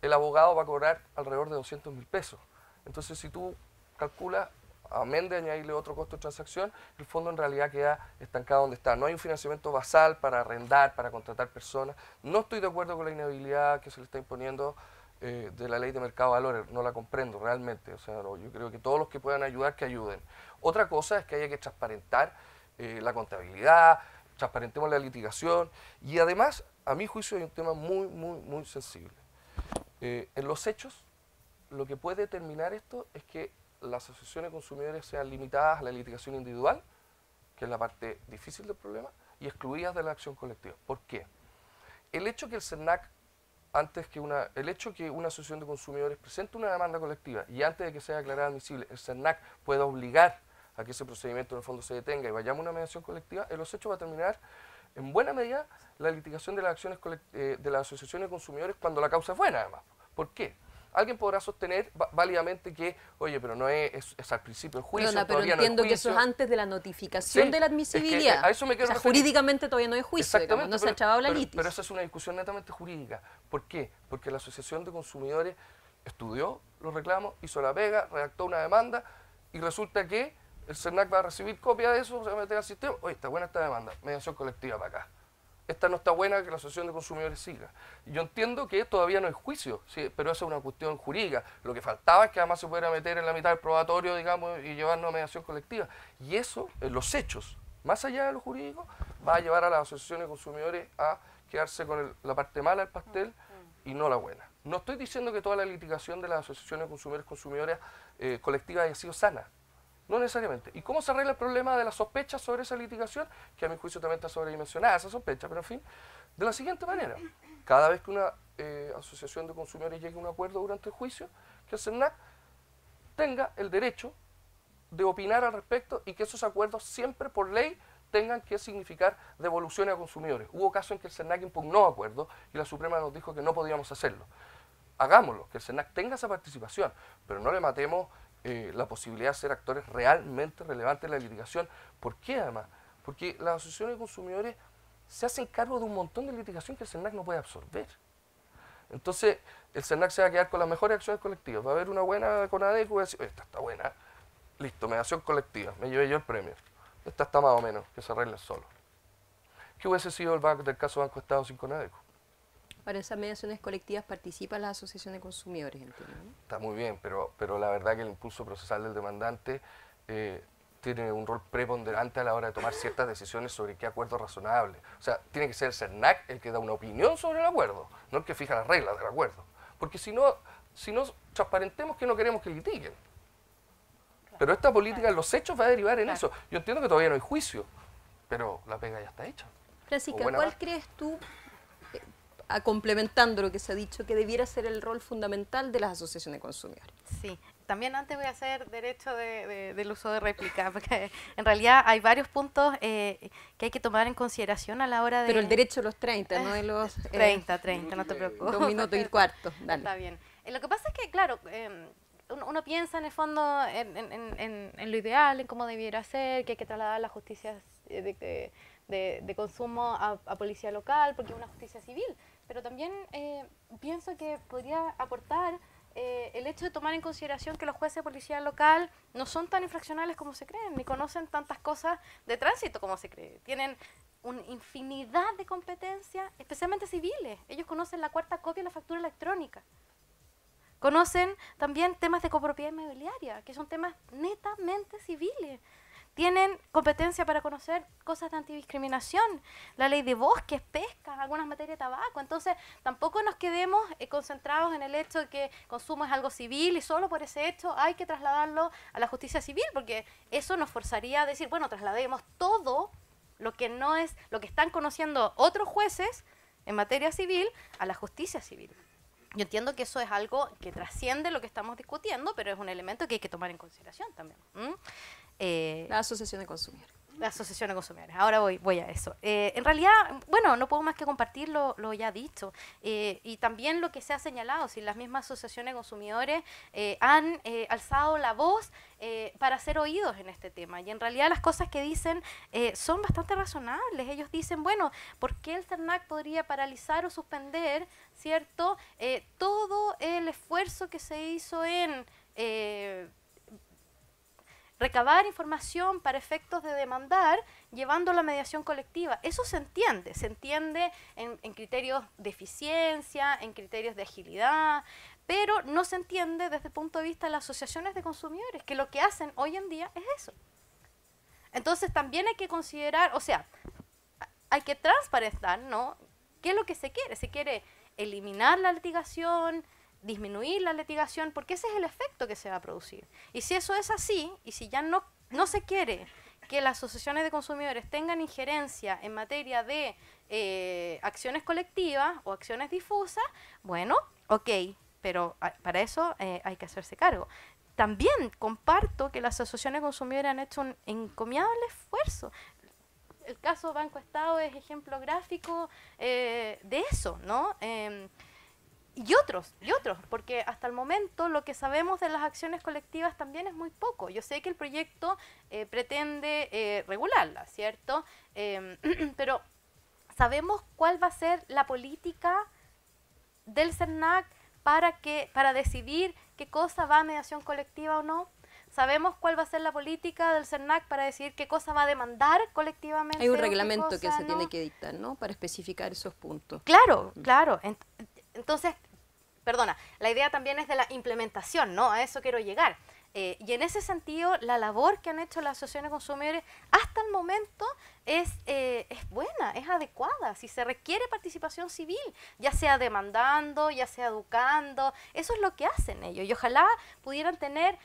el abogado va a cobrar alrededor de 200.000 pesos. Entonces, si tú calculas, amén de añadirle otro costo de transacción, el fondo en realidad queda estancado donde está. No hay un financiamiento basal para arrendar, para contratar personas. No estoy de acuerdo con la inhabilidad que se le está imponiendo de la ley de mercado de valores, no la comprendo realmente, o sea, no, yo creo que todos los que puedan ayudar, que ayuden. Otra cosa es que haya que transparentar la contabilidad, transparentemos la litigación, y además, a mi juicio, hay un tema muy sensible. En los hechos, lo que puede determinar esto es que las asociaciones de consumidores sean limitadas a la litigación individual, que es la parte difícil del problema, y excluidas de la acción colectiva. ¿Por qué? El hecho que el CERNAC el hecho que una asociación de consumidores presente una demanda colectiva y antes de que sea declarada admisible, el CERNAC pueda obligar a que ese procedimiento en el fondo se detenga y vayamos a una mediación colectiva, en los hechos va a terminar en buena medida la litigación de las acciones de las asociaciones de consumidores cuando la causa es buena, además. ¿Por qué? Alguien podrá sostener válidamente que, oye, pero no es al principio del juicio, pero todavía entiendo no es que eso es antes de la notificación de la admisibilidad. Es que a eso me quiero referir. Jurídicamente todavía no es juicio, digamos, no se ha trabado la litis. Pero esa es una discusión netamente jurídica. ¿Por qué? Porque la Asociación de Consumidores estudió los reclamos, hizo la pega, redactó una demanda y resulta que el CERNAC va a recibir copia de eso, se va a meter al sistema. Oye, está buena esta demanda, mediación colectiva para acá. Esta no está buena, que la Asociación de Consumidores siga. Yo entiendo que todavía no hay juicio, ¿sí? Pero eso es una cuestión jurídica. Lo que faltaba es que además se pudiera meter en la mitad del probatorio, digamos, y llevarnos a mediación colectiva. Y eso, en los hechos, más allá de lo jurídico, va a llevar a las asociaciones de consumidores a quedarse con la parte mala del pastel y no la buena. No estoy diciendo que toda la litigación de las asociaciones de consumidores colectivas haya sido sana. No necesariamente. ¿Y cómo se arregla el problema de la sospecha sobre esa litigación? Que a mi juicio también está sobredimensionada esa sospecha, pero en fin, de la siguiente manera. Cada vez que una asociación de consumidores llegue a un acuerdo durante el juicio, que el CERNAC tenga el derecho de opinar al respecto y que esos acuerdos siempre por ley tengan que significar devoluciones a consumidores. Hubo casos en que el CERNAC impugnó acuerdos y la Suprema nos dijo que no podíamos hacerlo. Hagámoslo, que el CERNAC tenga esa participación, pero no le matemos la posibilidad de ser actores realmente relevantes en la litigación. ¿Por qué además? Porque las asociaciones de consumidores se hacen cargo de un montón de litigación que el CERNAC no puede absorber. Entonces, el CERNAC se va a quedar con las mejores acciones colectivas. Va a haber una buena con ADECO y va a decir, esta está buena, listo, mediación colectiva, me llevé yo el premio. Esta está más o menos, que se arregle solo. ¿Qué hubiese sido del caso Banco Estado sin Conadeco? Para esas mediaciones colectivas participan las asociaciones de consumidores, entiendo, ¿no? Está muy bien, pero la verdad que el impulso procesal del demandante tiene un rol preponderante a la hora de tomar ciertas decisiones sobre qué acuerdo es razonable. O sea, tiene que ser el CERNAC el que da una opinión sobre el acuerdo, no el que fija las reglas del acuerdo. Porque si no transparentemos que no queremos que litiguen. Pero esta política en los hechos va a derivar en eso. Yo entiendo que todavía no hay juicio, pero la pega ya está hecha. Francisca, ¿cuál crees tú, complementando lo que se ha dicho, que debiera ser el rol fundamental de las asociaciones de consumidores? Sí, también antes voy a hacer derecho del uso de réplica, porque en realidad hay varios puntos que hay que tomar en consideración a la hora de... Pero el derecho de los 30, no de los... 30, no te preocupes. 2 minutos y cuarto, dale. Está bien. Lo que pasa es que, claro, uno piensa en el fondo en lo ideal, en cómo debiera ser, que hay que trasladar la justicia de consumo a policía local, porque es una justicia civil. Pero también pienso que podría aportar el hecho de tomar en consideración que los jueces de policía local no son tan infraccionales como se creen, ni conocen tantas cosas de tránsito como se cree. Tienen una infinidad de competencias, especialmente civiles. Ellos conocen la cuarta copia de la factura electrónica. Conocen también temas de copropiedad inmobiliaria, que son temas netamente civiles. Tienen competencia para conocer cosas de antidiscriminación, la ley de bosques, pesca, algunas materias de tabaco. Entonces, tampoco nos quedemos concentrados en el hecho de que consumo es algo civil y solo por ese hecho hay que trasladarlo a la justicia civil, porque eso nos forzaría a decir, bueno, traslademos todo lo que no es, lo que están conociendo otros jueces en materia civil a la justicia civil. Yo entiendo que eso es algo que trasciende lo que estamos discutiendo, pero es un elemento que hay que tomar en consideración también. La asociación de consumidores. La asociación de consumidores. Ahora voy a eso. En realidad, bueno, no puedo más que compartir lo ya dicho. Y también lo que se ha señalado, si las mismas asociaciones de consumidores han alzado la voz para ser oídos en este tema. Y en realidad las cosas que dicen son bastante razonables. Ellos dicen, bueno, ¿por qué el CERNAC podría paralizar o suspender, cierto, todo el esfuerzo que se hizo en recabar información para efectos de demandar, llevando la mediación colectiva? Eso se entiende en criterios de eficiencia, en criterios de agilidad, pero no se entiende desde el punto de vista de las asociaciones de consumidores, que lo que hacen hoy en día es eso. Entonces también hay que considerar, o sea, hay que transparentar, ¿no? ¿Qué es lo que se quiere? Se quiere eliminar la litigación, disminuir la litigación, porque ese es el efecto que se va a producir. Y si eso es así, y si ya no se quiere que las asociaciones de consumidores tengan injerencia en materia de acciones colectivas o acciones difusas, bueno, ok, pero para eso hay que hacerse cargo. También comparto que las asociaciones de consumidores han hecho un encomiable esfuerzo. El caso Banco Estado es ejemplo gráfico de eso, ¿no? Y otros, porque hasta el momento lo que sabemos de las acciones colectivas también es muy poco. Yo sé que el proyecto pretende regularla, ¿cierto? Pero ¿sabemos cuál va a ser la política del CERNAC para decidir qué cosa va a mediación colectiva o no? ¿Sabemos cuál va a ser la política del CERNAC para decidir qué cosa va a demandar colectivamente? Hay un reglamento que se tiene que dictar, ¿no? Para especificar esos puntos. Claro. Entonces, perdona, la idea también es de la implementación, ¿no? A eso quiero llegar. Y en ese sentido, la labor que han hecho las asociaciones de consumidores hasta el momento es buena, es adecuada. Si se requiere participación civil, ya sea demandando, ya sea educando, eso es lo que hacen ellos. Y ojalá pudieran tener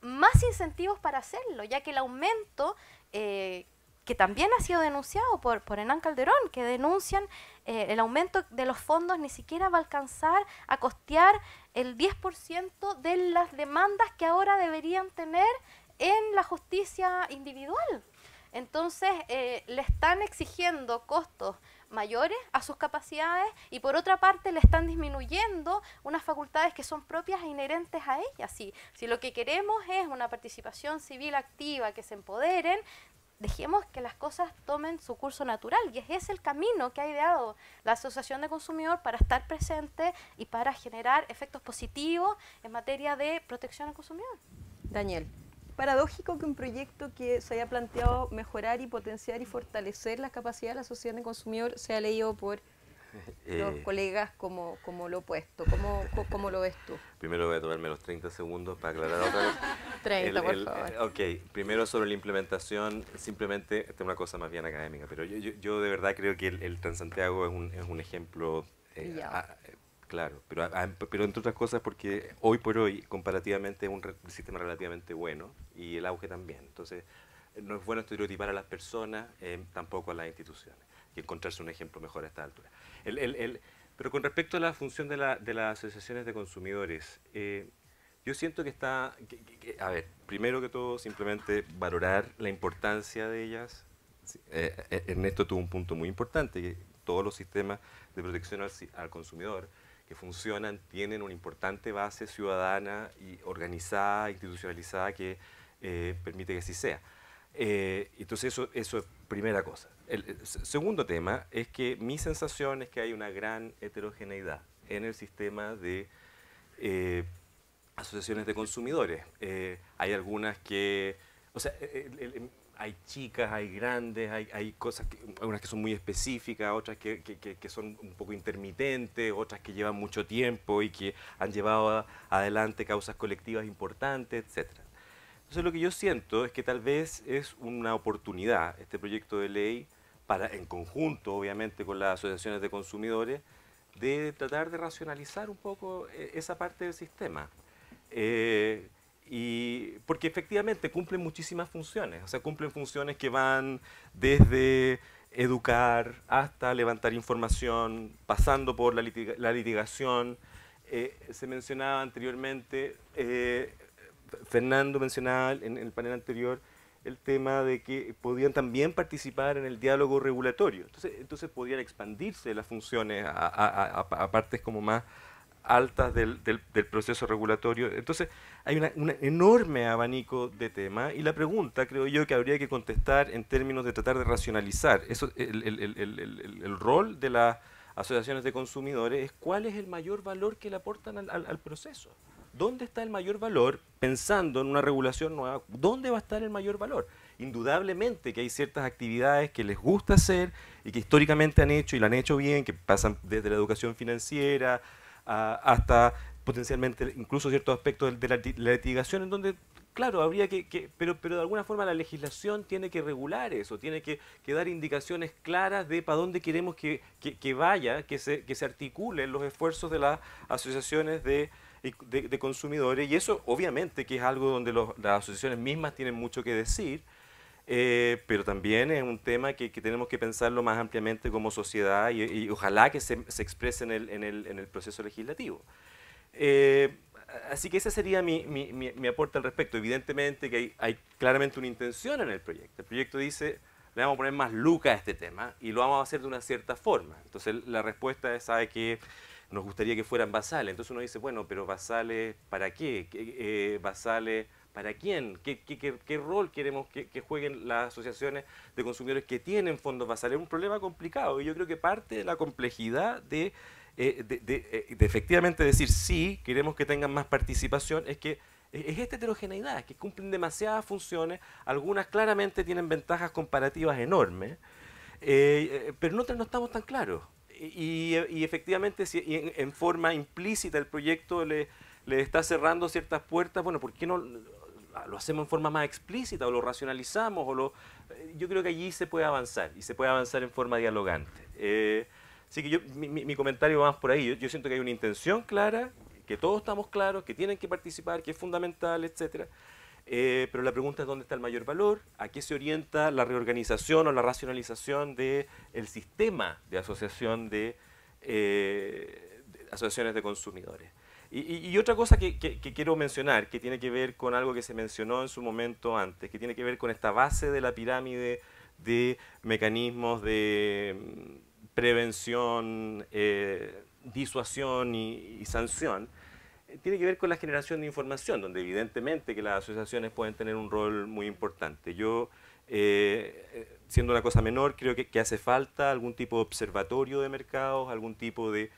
más incentivos para hacerlo, ya que el aumento que también ha sido denunciado por Hernán Calderón, que denuncian el aumento de los fondos ni siquiera va a alcanzar a costear el 10% de las demandas que ahora deberían tener en la justicia individual. Entonces, le están exigiendo costos mayores a sus capacidades y por otra parte le están disminuyendo unas facultades que son propias e inherentes a ellas. Si lo que queremos es una participación civil activa, que se empoderen, dejemos que las cosas tomen su curso natural, y ese es el camino que ha ideado la Asociación de Consumidor para estar presente y para generar efectos positivos en materia de protección al consumidor. Daniel, paradójico que un proyecto que se haya planteado mejorar y potenciar y fortalecer las capacidades de la Asociación de Consumidor sea leído por los colegas como lo opuesto. ¿Cómo lo ves tú? Primero voy a tomarme los 30 segundos para aclarar otra cosa. 30, por favor. Ok, primero sobre la implementación, simplemente, esta es una cosa más bien académica, pero yo de verdad creo que el Transantiago es un ejemplo claro, pero entre otras cosas porque hoy por hoy comparativamente es un sistema relativamente bueno y el auge también. Entonces, no es bueno estereotipar a las personas, tampoco a las instituciones, y encontrarse un ejemplo mejor a esta altura. Pero con respecto a la función de las asociaciones de consumidores, yo siento que está, a ver, primero que todo, simplemente valorar la importancia de ellas. Ernesto tuvo un punto muy importante, que todos los sistemas de protección al consumidor que funcionan tienen una importante base ciudadana y organizada, institucionalizada, que permite que así sea. Entonces eso es primera cosa. El segundo tema es que mi sensación es que hay una gran heterogeneidad en el sistema de asociaciones de consumidores. Hay algunas que, o sea, hay chicas, hay grandes, hay cosas, algunas que son muy específicas, otras que son un poco intermitentes, otras que llevan mucho tiempo y que han llevado adelante causas colectivas importantes, etcétera. Entonces lo que yo siento es que tal vez es una oportunidad este proyecto de ley para, en conjunto obviamente con las asociaciones de consumidores, de tratar de racionalizar un poco esa parte del sistema. Y porque efectivamente cumplen muchísimas funciones, o sea, cumplen funciones que van desde educar hasta levantar información, pasando por la litigación. Se mencionaba anteriormente, Fernando mencionaba en el panel anterior, el tema de que podían también participar en el diálogo regulatorio. Entonces podrían expandirse las funciones a partes como más altas del proceso regulatorio. Entonces hay un enorme abanico de temas y la pregunta, creo yo, que habría que contestar en términos de tratar de racionalizar el rol de las asociaciones de consumidores es cuál es el mayor valor que le aportan al proceso. ¿Dónde está el mayor valor? Pensando en una regulación nueva, ¿dónde va a estar el mayor valor? Indudablemente que hay ciertas actividades que les gusta hacer y que históricamente han hecho y lo han hecho bien, que pasan desde la educación financiera hasta potencialmente incluso ciertos aspectos de la litigación en donde, claro, habría pero de alguna forma la legislación tiene que regular eso, tiene que dar indicaciones claras de para dónde queremos que vaya, que se articulen los esfuerzos de las asociaciones de consumidores, y eso obviamente que es algo donde las asociaciones mismas tienen mucho que decir, pero también es un tema que tenemos que pensarlo más ampliamente como sociedad y ojalá que se exprese en el proceso legislativo. Así que ese sería mi aporte al respecto. Evidentemente que hay claramente una intención en el proyecto. El proyecto dice, le vamos a poner más lucas a este tema y lo vamos a hacer de una cierta forma. Entonces la respuesta es, ¿sabe qué? Nos gustaría que fueran basales. Entonces uno dice, bueno, pero basales, ¿para qué? ¿Basales para quién? ¿Qué rol queremos que jueguen las asociaciones de consumidores que tienen fondos basales? Es un problema complicado y yo creo que parte de la complejidad de efectivamente decir sí, queremos que tengan más participación, es que es esta heterogeneidad, que cumplen demasiadas funciones, algunas claramente tienen ventajas comparativas enormes, pero no estamos tan claros. Y efectivamente, si en forma implícita el proyecto le está cerrando ciertas puertas, bueno, ¿por qué no lo hacemos en forma más explícita o lo racionalizamos? Yo creo que allí se puede avanzar y se puede avanzar en forma dialogante. Así que mi comentario va más por ahí. Yo siento que hay una intención clara, que todos estamos claros, que tienen que participar, que es fundamental, etcétera. Pero la pregunta es dónde está el mayor valor, a qué se orienta la reorganización o la racionalización del sistema de asociación de asociaciones de consumidores. Y otra cosa que quiero mencionar, que tiene que ver con algo que se mencionó en su momento antes, que tiene que ver con esta base de la pirámide de mecanismos de prevención, disuasión y sanción, tiene que ver con la generación de información, donde evidentemente que las asociaciones pueden tener un rol muy importante. Yo, siendo una cosa menor, creo que hace falta algún tipo de observatorio de mercados, algún tipo de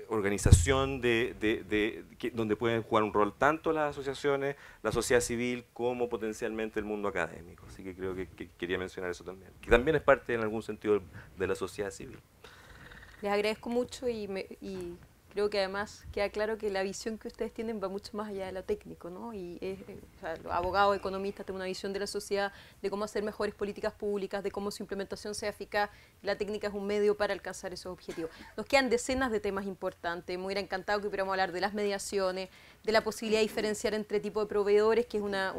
organización donde pueden jugar un rol tanto las asociaciones, la sociedad civil, como potencialmente el mundo académico. Así que creo que quería mencionar eso también, que también es parte en algún sentido de la sociedad civil. Les agradezco mucho y creo que además queda claro que la visión que ustedes tienen va mucho más allá de lo técnico, ¿no? Y o sea, los abogados, economistas tienen una visión de la sociedad, de cómo hacer mejores políticas públicas, de cómo su implementación sea eficaz. La técnica es un medio para alcanzar esos objetivos. Nos quedan decenas de temas importantes. Me hubiera encantado que pudiéramos hablar de las mediaciones, de la posibilidad de diferenciar entre tipos de proveedores, que es una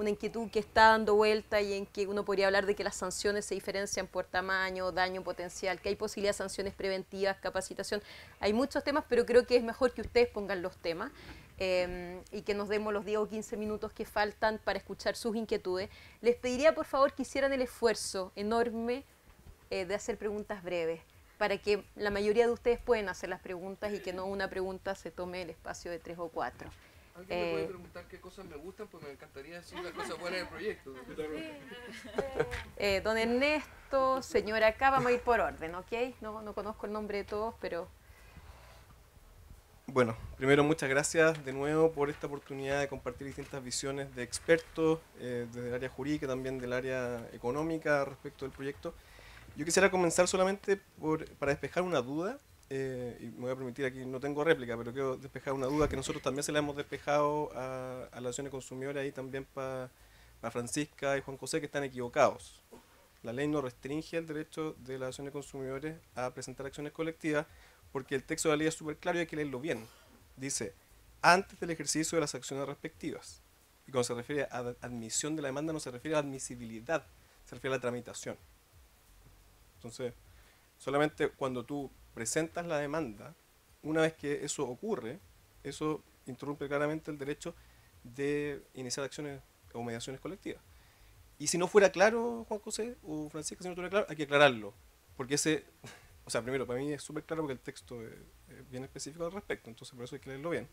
inquietud que está dando vuelta y en que uno podría hablar de que las sanciones se diferencian por tamaño, daño potencial, que hay posibilidad de sanciones preventivas, capacitación. Hay muchos temas, pero creo que es mejor que ustedes pongan los temas y que nos demos los 10 o 15 minutos que faltan para escuchar sus inquietudes. Les pediría, por favor, que hicieran el esfuerzo enorme de hacer preguntas breves, para que la mayoría de ustedes puedan hacer las preguntas y que no una pregunta se tome el espacio de 3 o 4. ¿Alguien me puede preguntar qué cosas me gustan? Pues me encantaría decir las cosas buenas del proyecto. Don Ernesto, señora acá, vamos a ir por orden, ¿ok? No conozco el nombre de todos, pero... Bueno, primero muchas gracias de nuevo por esta oportunidad de compartir distintas visiones de expertos desde el área jurídica, también del área económica respecto del proyecto. Yo quisiera comenzar solamente para despejar una duda, y me voy a permitir aquí, no tengo réplica, pero quiero despejar una duda que nosotros también se la hemos despejado a la Asociación de Consumidores, ahí también para Francisca y Juan José, que están equivocados. La ley no restringe el derecho de la Asociación de Consumidores a presentar acciones colectivas, porque el texto de la ley es súper claro y hay que leerlo bien. Dice, antes del ejercicio de las acciones respectivas. Y cuando se refiere a admisión de la demanda no se refiere a admisibilidad, se refiere a la tramitación. Entonces, solamente cuando tú presentas la demanda, una vez que eso ocurre, eso interrumpe claramente el derecho de iniciar acciones o mediaciones colectivas. Y si no fuera claro, Juan José o Francisca, si no estuviera claro, hay que aclararlo. Porque o sea, primero, para mí es súper claro porque el texto es bien específico al respecto, entonces por eso hay que leerlo bien.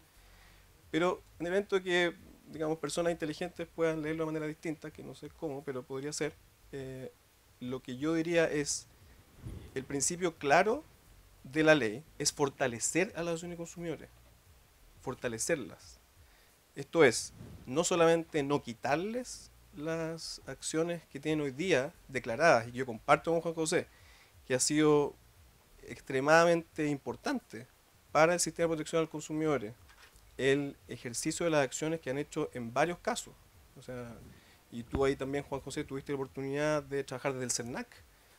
Pero en el evento de que, digamos, personas inteligentes puedan leerlo de manera distinta, que no sé cómo, pero podría ser, lo que yo diría es, el principio claro de la ley es fortalecer a las asociaciones de consumidores, fortalecerlas. Esto es, no solamente no quitarles las acciones que tienen hoy día declaradas, y que yo comparto con Juan José, que ha sido extremadamente importante para el sistema de protección al consumidor, el ejercicio de las acciones que han hecho en varios casos. O sea, y tú ahí también, Juan José, tuviste la oportunidad de trabajar desde el CERNAC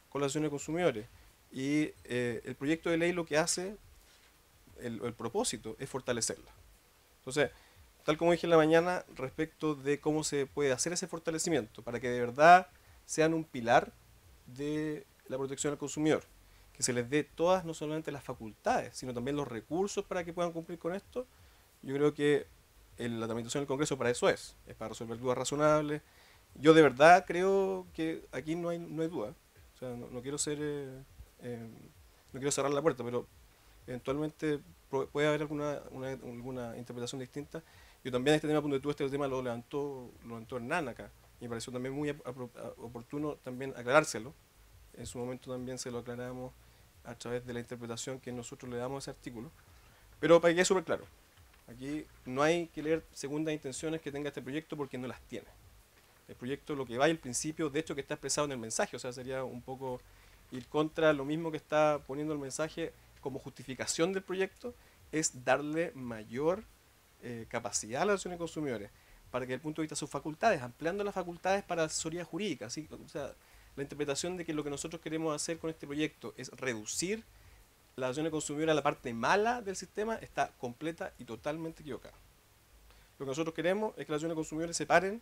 con las asociaciones de consumidores. Y el proyecto de ley lo que hace, el propósito, es fortalecerla. Entonces, tal como dije en la mañana, respecto de cómo se puede hacer ese fortalecimiento para que de verdad sean un pilar de la protección al consumidor, que se les dé todas, no solamente las facultades, sino también los recursos para que puedan cumplir con esto. Yo creo que la tramitación del Congreso para eso es para resolver dudas razonables. Yo de verdad creo que aquí no hay duda. O sea, no quiero ser, no quiero cerrar la puerta, pero eventualmente puede haber alguna interpretación distinta. Yo también este tema, donde tú este tema lo levantó Hernán acá, y me pareció también muy oportuno también aclarárselo. En su momento también se lo aclaramos a través de la interpretación que nosotros le damos a ese artículo. Pero para que quede súper claro, aquí no hay que leer segundas intenciones que tenga este proyecto porque no las tiene. El proyecto, lo que va y el principio, de hecho, que está expresado en el mensaje, o sea, sería un poco ir contra lo mismo que está poniendo el mensaje como justificación del proyecto, es darle mayor capacidad a la asociación de consumidores, para que desde el punto de vista de sus facultades, ampliando las facultades para asesoría jurídica, ¿sí? O sea, la interpretación de que lo que nosotros queremos hacer con este proyecto es reducir la asociación de consumidores a la parte mala del sistema, está completa y totalmente equivocada. Lo que nosotros queremos es que las asociaciones de consumidores se paren,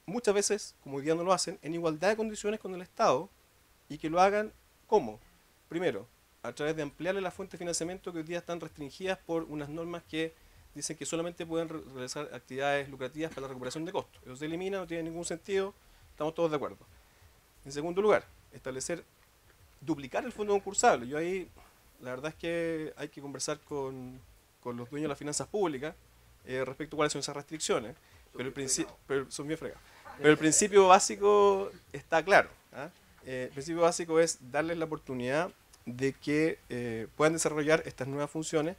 muchas veces, como hoy día no lo hacen, en igualdad de condiciones con el Estado, y que lo hagan, ¿cómo? Primero, a través de ampliarle las fuentes de financiamiento que hoy día están restringidas por unas normas que dicen que solamente pueden realizar actividades lucrativas para la recuperación de costos. Eso se elimina, no tiene ningún sentido, estamos todos de acuerdo. En segundo lugar, duplicar el fondo concursable. Yo ahí, la verdad es que hay que conversar con los dueños de las finanzas públicas respecto a cuáles son esas restricciones, son bien fregados. Pero el principio básico está claro. El principio básico es darles la oportunidad de que puedan desarrollar estas nuevas funciones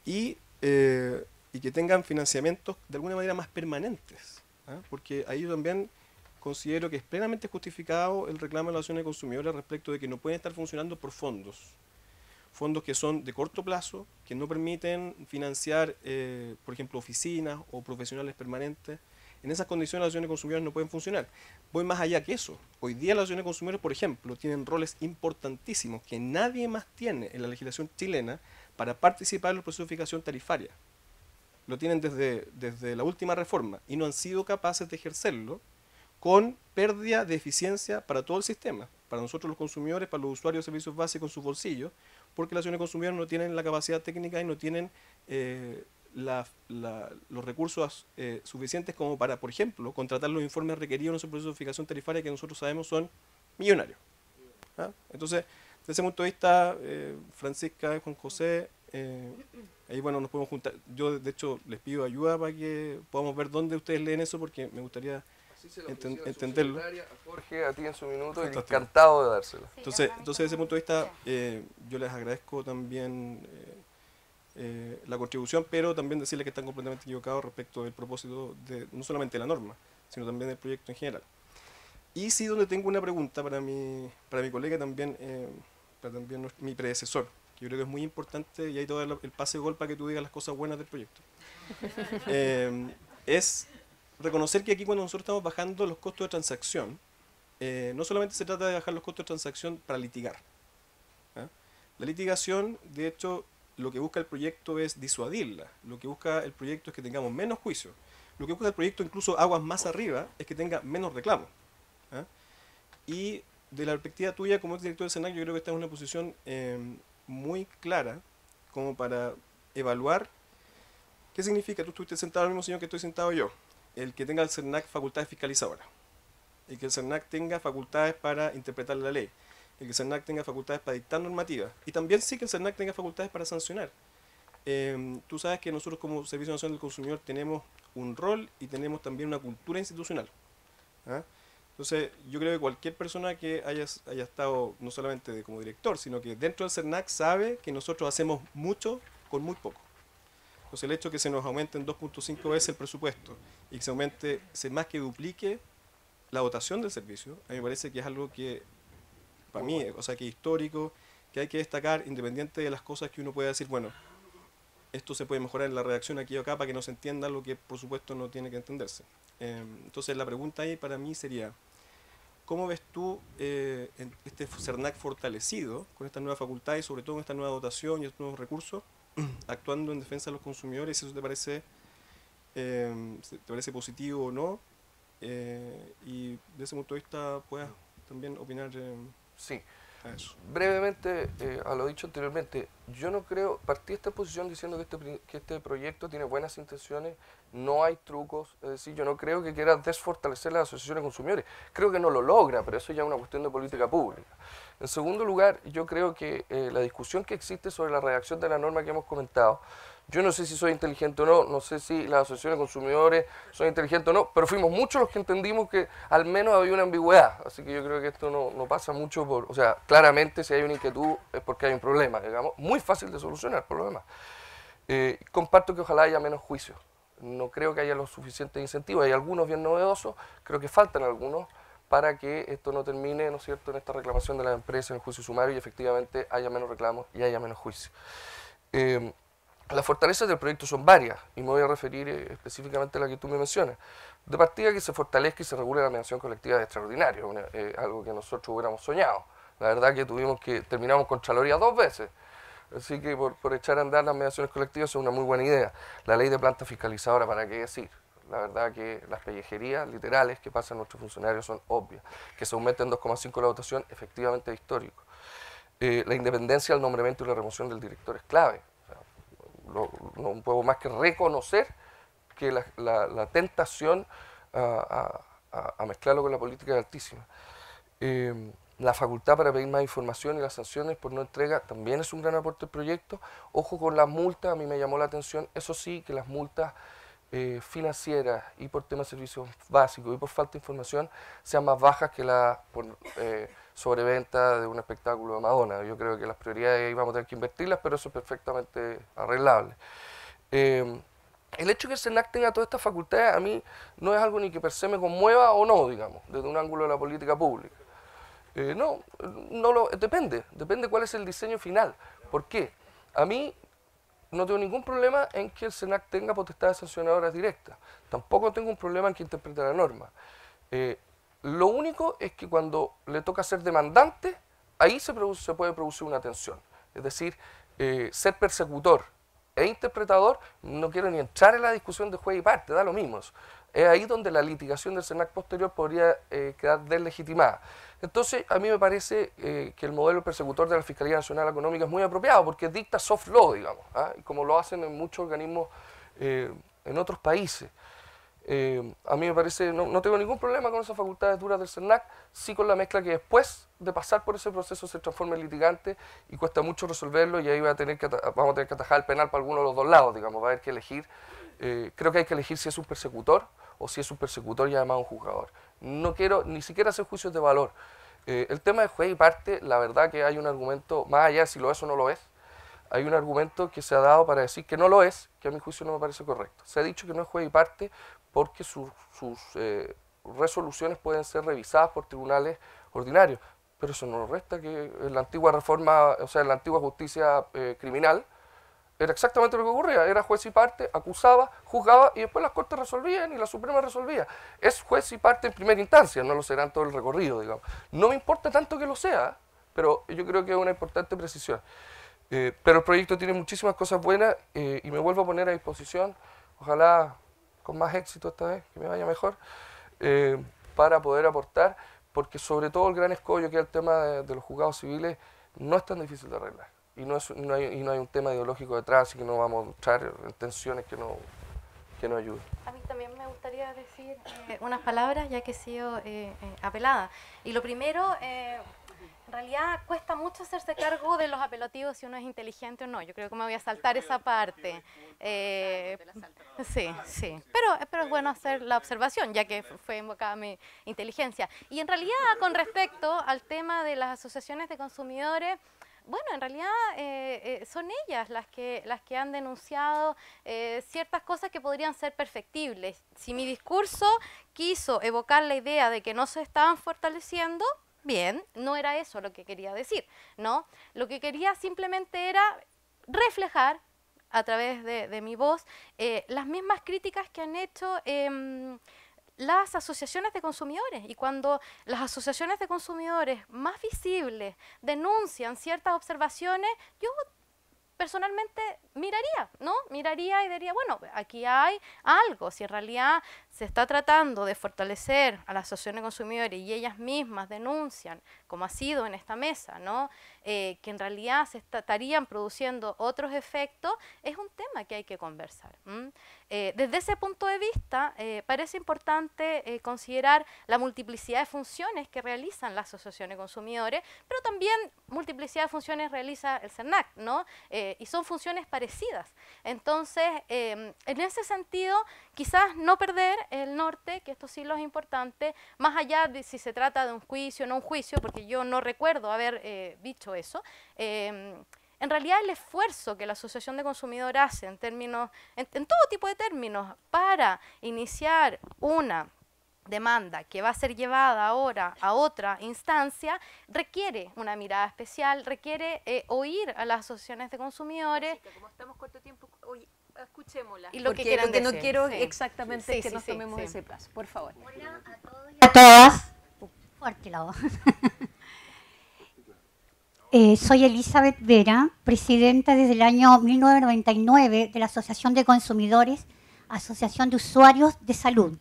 y que tengan financiamientos de alguna manera más permanentes. Porque ahí yo también considero que es plenamente justificado el reclamo de las asociaciones de consumidores respecto de que no pueden estar funcionando por fondos que son de corto plazo, que no permiten financiar, por ejemplo, oficinas o profesionales permanentes. En esas condiciones las asociaciones de consumidores no pueden funcionar. Voy más allá que eso. Hoy día las asociaciones de consumidores, por ejemplo, tienen roles importantísimos que nadie más tiene en la legislación chilena para participar en el proceso de fijación tarifaria. Lo tienen desde la última reforma y no han sido capaces de ejercerlo con pérdida de eficiencia para todo el sistema, para nosotros los consumidores, para los usuarios de servicios básicos en sus bolsillos, porque las asociaciones de consumidores no tienen la capacidad técnica y no tienen los recursos suficientes como para, por ejemplo, contratar los informes requeridos en ese proceso de fijación tarifaria que nosotros sabemos son millonarios. Entonces, desde ese punto de vista, Francisca y Juan José, ahí bueno, nos podemos juntar. Yo, de hecho, les pido ayuda para que podamos ver dónde ustedes leen eso, porque me gustaría entenderlo. A Jorge, a ti en su minuto, y encantado de dárselo. Entonces, desde ese punto de vista, yo les agradezco también la contribución, pero también decirles que están completamente equivocados respecto del propósito de no solamente de la norma, sino también del proyecto en general. Y sí, donde tengo una pregunta para mi colega también, mi predecesor, que yo creo que es muy importante, y ahí te voy a dar el pase de gol para que tú digas las cosas buenas del proyecto. Es reconocer que aquí cuando nosotros estamos bajando los costos de transacción, no solamente se trata de bajar los costos de transacción para litigar. La litigación, de hecho, lo que busca el proyecto es disuadirla. Lo que busca el proyecto es que tengamos menos juicios. Lo que busca el proyecto, incluso aguas más arriba, es que tenga menos reclamos. Y de la perspectiva tuya como exdirector del SERNAC, yo creo que estás en una posición muy clara como para evaluar qué significa. Tú estuviste sentado al mismo señor que estoy sentado yo. El que tenga el SERNAC facultades fiscalizadoras. El que el SERNAC tenga facultades para interpretar la ley. El que el SERNAC tenga facultades para dictar normativas. Y también sí que el SERNAC tenga facultades para sancionar. Tú sabes que nosotros como Servicio Nacional del Consumidor tenemos un rol y tenemos también una cultura institucional. Entonces, yo creo que cualquier persona que haya estado no solamente como director, sino que dentro del SERNAC sabe que nosotros hacemos mucho con muy poco. Entonces, el hecho de que se nos aumente en 2.5 veces el presupuesto y que se más que duplique la dotación del servicio, a mí me parece que es algo que, para mí, o sea, que es histórico, que hay que destacar, independiente de las cosas que uno pueda decir, bueno, esto se puede mejorar en la redacción aquí o acá para que no se entienda lo que, por supuesto, no tiene que entenderse. Entonces, la pregunta ahí para mí sería, ¿cómo ves tú este SERNAC fortalecido con esta nueva facultad y sobre todo con esta nueva dotación y estos nuevos recursos, actuando en defensa de los consumidores? Si eso te parece positivo o no, y de ese punto de vista puedas también opinar Sí. a eso. Brevemente, a lo dicho anteriormente, yo no creo, partí de esta posición diciendo que este proyecto tiene buenas intenciones, no hay trucos, es decir, yo no creo que quiera desfortalecer las asociaciones de consumidores, creo que no lo logra, pero eso ya es una cuestión de política pública. En segundo lugar, yo creo que la discusión que existe sobre la redacción de la norma que hemos comentado, yo no sé si soy inteligente o no, no sé si las asociaciones de consumidores son inteligentes o no, pero fuimos muchos los que entendimos que al menos había una ambigüedad, así que yo creo que esto no pasa mucho por, o sea, claramente si hay una inquietud es porque hay un problema, digamos, muy fácil de solucionar por lo demás. Comparto que ojalá haya menos juicios, no creo que haya los suficientes incentivos, hay algunos bien novedosos, creo que faltan algunos para que esto no termine, ¿no es cierto?, en esta reclamación de las empresas en el juicio sumario y efectivamente haya menos reclamos y haya menos juicios. Las fortalezas del proyecto son varias y me voy a referir específicamente a la que tú me mencionas. De partida, que se fortalezca y se regule la mediación colectiva de extraordinario, algo que nosotros hubiéramos soñado. La verdad que terminamos Contraloría 2 veces, así que por echar a andar las mediaciones colectivas es una muy buena idea. La ley de planta fiscalizadora, ¿para qué decir? La verdad que las pellejerías literales que pasan nuestros funcionarios son obvias. Que se aumente en 2,5 la votación, efectivamente es histórico. La independencia, el nombramiento y la remoción del director es clave. No puedo más que reconocer que la tentación a mezclarlo con la política es altísima. La facultad para pedir más información y las sanciones por no entrega también es un gran aporte al proyecto. Ojo con las multas, a mí me llamó la atención, eso sí, que las multas financieras y por temas de servicios básicos y por falta de información sean más bajas que las por sobreventa de un espectáculo de Madonna. Yo creo que las prioridades ahí vamos a tener que invertirlas, pero eso es perfectamente arreglable. El hecho de que el SERNAC tenga todas estas facultades a mí no es algo ni que per se me conmueva o no, digamos, desde un ángulo de la política pública. Depende cuál es el diseño final. ¿Por qué? A mí no tengo ningún problema en que el SERNAC tenga potestades sancionadoras directas. Tampoco tengo un problema en que interprete la norma. Lo único es que cuando le toca ser demandante, ahí se puede producir una tensión. Es decir, ser persecutor e interpretador, no quiero ni entrar en la discusión de juez y parte, da lo mismo. Es ahí donde la litigación del SERNAC posterior podría quedar deslegitimada. Entonces, a mí me parece que el modelo persecutor de la Fiscalía Nacional Económica es muy apropiado porque dicta soft law, digamos, como lo hacen en muchos organismos en otros países. A mí me parece, no tengo ningún problema con esas facultades duras del SERNAC, sí con la mezcla que después de pasar por ese proceso se transforma en litigante y cuesta mucho resolverlo y ahí vamos a tener que atajar el penal para alguno de los dos lados, digamos, va a haber que elegir. Creo que hay que elegir si es un persecutor o si es un persecutor y además un juzgador. No quiero ni siquiera hacer juicios de valor. El tema de juez y parte, la verdad que hay un argumento, más allá de si lo es o no lo es, hay un argumento que se ha dado para decir que no lo es, que a mi juicio no me parece correcto. Se ha dicho que no es juez y parte porque sus resoluciones pueden ser revisadas por tribunales ordinarios, pero eso no resta que en la antigua reforma, o sea, en la antigua justicia criminal, era exactamente lo que ocurría, era juez y parte, acusaba, juzgaba y después las Cortes resolvían y la Suprema resolvía. Es juez y parte en primera instancia, no lo será en todo el recorrido, digamos. No me importa tanto que lo sea, pero yo creo que es una importante precisión. Pero el proyecto tiene muchísimas cosas buenas y me vuelvo a poner a disposición, ojalá con más éxito esta vez, que me vaya mejor, para poder aportar, porque sobre todo el gran escollo que es el tema de los juzgados civiles no es tan difícil de arreglar. Y no hay un tema ideológico detrás, y que no vamos a entrar en tensiones que no ayuden. A mí también me gustaría decir unas palabras, ya que he sido apelada. Y lo primero, en realidad cuesta mucho hacerse cargo de los apelativos si uno es inteligente o no. Yo creo que me voy a saltar esa parte. Sí. Pero es bueno hacer la observación, ya que fue invocada mi inteligencia. Y en realidad, con respecto al tema de las asociaciones de consumidores, bueno, en realidad son ellas las que han denunciado ciertas cosas que podrían ser perfectibles. Si mi discurso quiso evocar la idea de que no se estaban fortaleciendo, bien, no era eso lo que quería decir, ¿no? Lo que quería simplemente era reflejar a través de mi voz las mismas críticas que han hecho las asociaciones de consumidores. Y cuando las asociaciones de consumidores más visibles denuncian ciertas observaciones, yo personalmente miraría y diría, bueno, aquí hay algo. Si en realidad se está tratando de fortalecer a las asociaciones de consumidores y ellas mismas denuncian, como ha sido en esta mesa, ¿no? Que en realidad se estarían produciendo otros efectos, es un tema que hay que conversar. Desde ese punto de vista, parece importante considerar la multiplicidad de funciones que realizan las asociaciones de consumidores, pero también multiplicidad de funciones realiza el CERNAC, ¿no? Y son funciones parecidas. Entonces, en ese sentido, quizás no perder el norte, que esto sí lo es importante, más allá de si se trata de un juicio o no un juicio, porque yo no recuerdo haber dicho eso. En realidad el esfuerzo que la Asociación de Consumidores hace en todo tipo de términos para iniciar una demanda que va a ser llevada ahora a otra instancia, requiere una mirada especial, requiere oír a las asociaciones de consumidores. Como estamos corto tiempo, oye, escuchémosla. Y lo porque que quieran no decir, quiero sí. exactamente Sí, que sí, nos sí, tomemos sí. ese plazo, por favor. Hola a todos y a todas. Fuerte la voz. Soy Elizabeth Vera, presidenta desde el año 1999 de la Asociación de Consumidores, Asociación de Usuarios de Salud.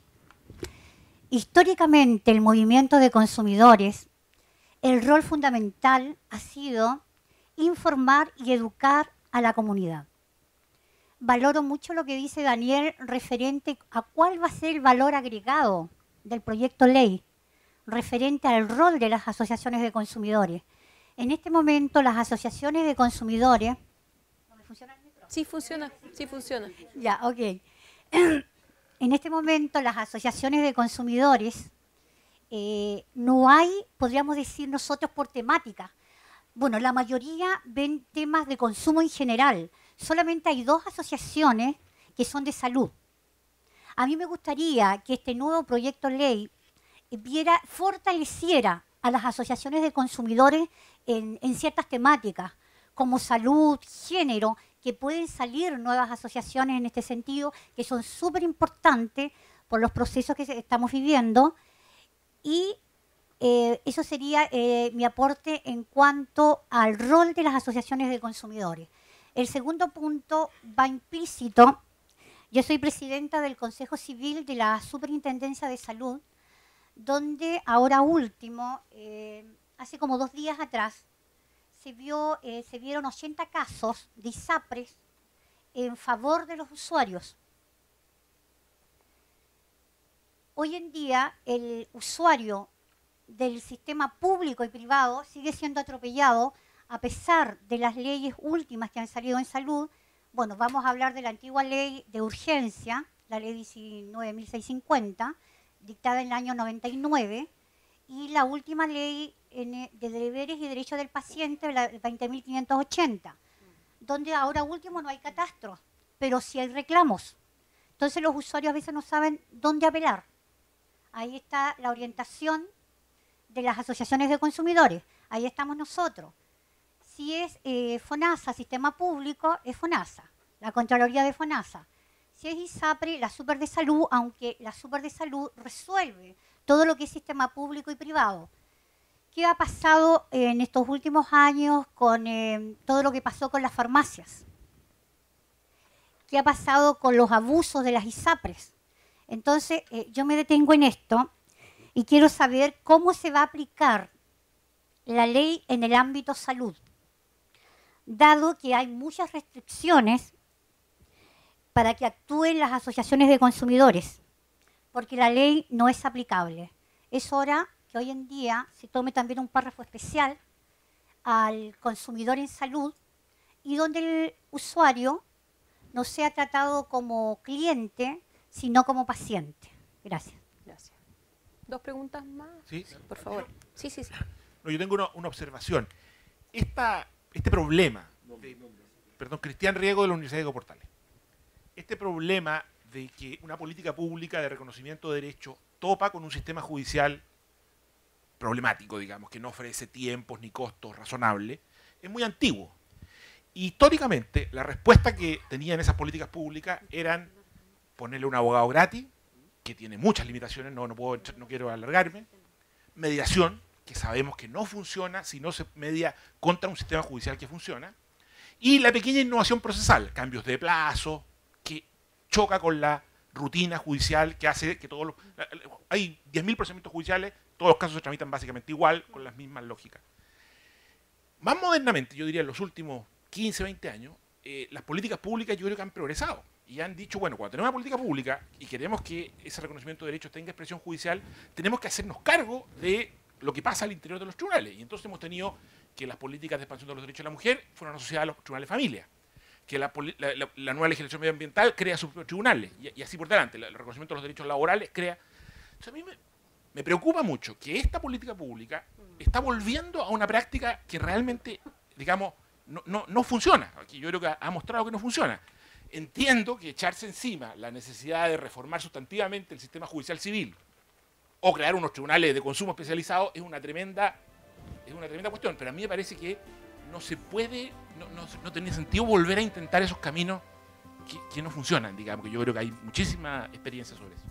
Históricamente, el movimiento de consumidores, el rol fundamental ha sido informar y educar a la comunidad. Valoro mucho lo que dice Daniel referente a cuál va a ser el valor agregado del proyecto ley, referente al rol de las asociaciones de consumidores. En este momento, las asociaciones de consumidores... ¿No me funciona el micrófono? Sí funciona. Ya, ok. En este momento, las asociaciones de consumidores, no hay, podríamos decir nosotros, por temática. Bueno, la mayoría ven temas de consumo en general. Solamente hay 2 asociaciones que son de salud. A mí me gustaría que este nuevo proyecto de ley fortaleciera a las asociaciones de consumidores en ciertas temáticas, como salud, género, que pueden salir nuevas asociaciones en este sentido, que son súper importantes por los procesos que estamos viviendo. Y eso sería mi aporte en cuanto al rol de las asociaciones de consumidores. El segundo punto va implícito. Yo soy presidenta del Consejo Civil de la Superintendencia de Salud, donde ahora último, hace como 2 días atrás, se vieron 80 casos de ISAPRES en favor de los usuarios. Hoy en día el usuario del sistema público y privado sigue siendo atropellado a pesar de las leyes últimas que han salido en salud. Bueno, vamos a hablar de la antigua ley de urgencia, la ley 19.650, dictada en el año 99, y la última ley de deberes y derechos del paciente, la 20.580, donde ahora último no hay catastros, pero sí hay reclamos. Entonces los usuarios a veces no saben dónde apelar. Ahí está la orientación de las asociaciones de consumidores. Ahí estamos nosotros. Si es FONASA, sistema público, es FONASA, la Contraloría de FONASA. Si es ISAPRE, la Super de Salud, aunque la Super de Salud resuelve todo lo que es sistema público y privado. ¿Qué ha pasado en estos últimos años con todo lo que pasó con las farmacias? ¿Qué ha pasado con los abusos de las ISAPRES? Entonces, yo me detengo en esto y quiero saber cómo se va a aplicar la ley en el ámbito salud, dado que hay muchas restricciones para que actúen las asociaciones de consumidores, porque la ley no es aplicable. Es hora que hoy en día se tome también un párrafo especial al consumidor en salud y donde el usuario no sea tratado como cliente, sino como paciente. Gracias. Gracias. ¿Dos preguntas más? Sí. Por favor. Sí, sí, sí. No, yo tengo una observación. Este problema, perdón, Cristian Riego de la Universidad de Diego Portales. Este problema de que una política pública de reconocimiento de derechos topa con un sistema judicial problemático, digamos, que no ofrece tiempos ni costos razonables, es muy antiguo. Históricamente, la respuesta que tenían esas políticas públicas eran ponerle un abogado gratis, que tiene muchas limitaciones, no quiero alargarme, mediación, que sabemos que no funciona si no se media contra un sistema judicial que funciona, y la pequeña innovación procesal, cambios de plazo, que choca con la rutina judicial que hace que todos los... Hay 10.000 procedimientos judiciales, todos los casos se tramitan básicamente igual, con las mismas lógicas. Más modernamente, yo diría en los últimos 15, 20 años, las políticas públicas yo creo que han progresado y han dicho, bueno, cuando tenemos una política pública y queremos que ese reconocimiento de derechos tenga expresión judicial, tenemos que hacernos cargo de lo que pasa al interior de los tribunales. Y entonces hemos tenido que las políticas de expansión de los derechos de la mujer fueron asociadas a los tribunales de familia, que la nueva legislación medioambiental crea sus propios tribunales y así por delante. El reconocimiento de los derechos laborales crea... Entonces a mí me preocupa mucho que esta política pública está volviendo a una práctica que realmente, digamos, no funciona. Aquí yo creo que ha mostrado que no funciona. Entiendo que echarse encima la necesidad de reformar sustantivamente el sistema judicial civil o crear unos tribunales de consumo especializados es una tremenda cuestión, pero a mí me parece que no se puede, no tiene sentido volver a intentar esos caminos que no funcionan, digamos, que yo creo que hay muchísima experiencia sobre eso.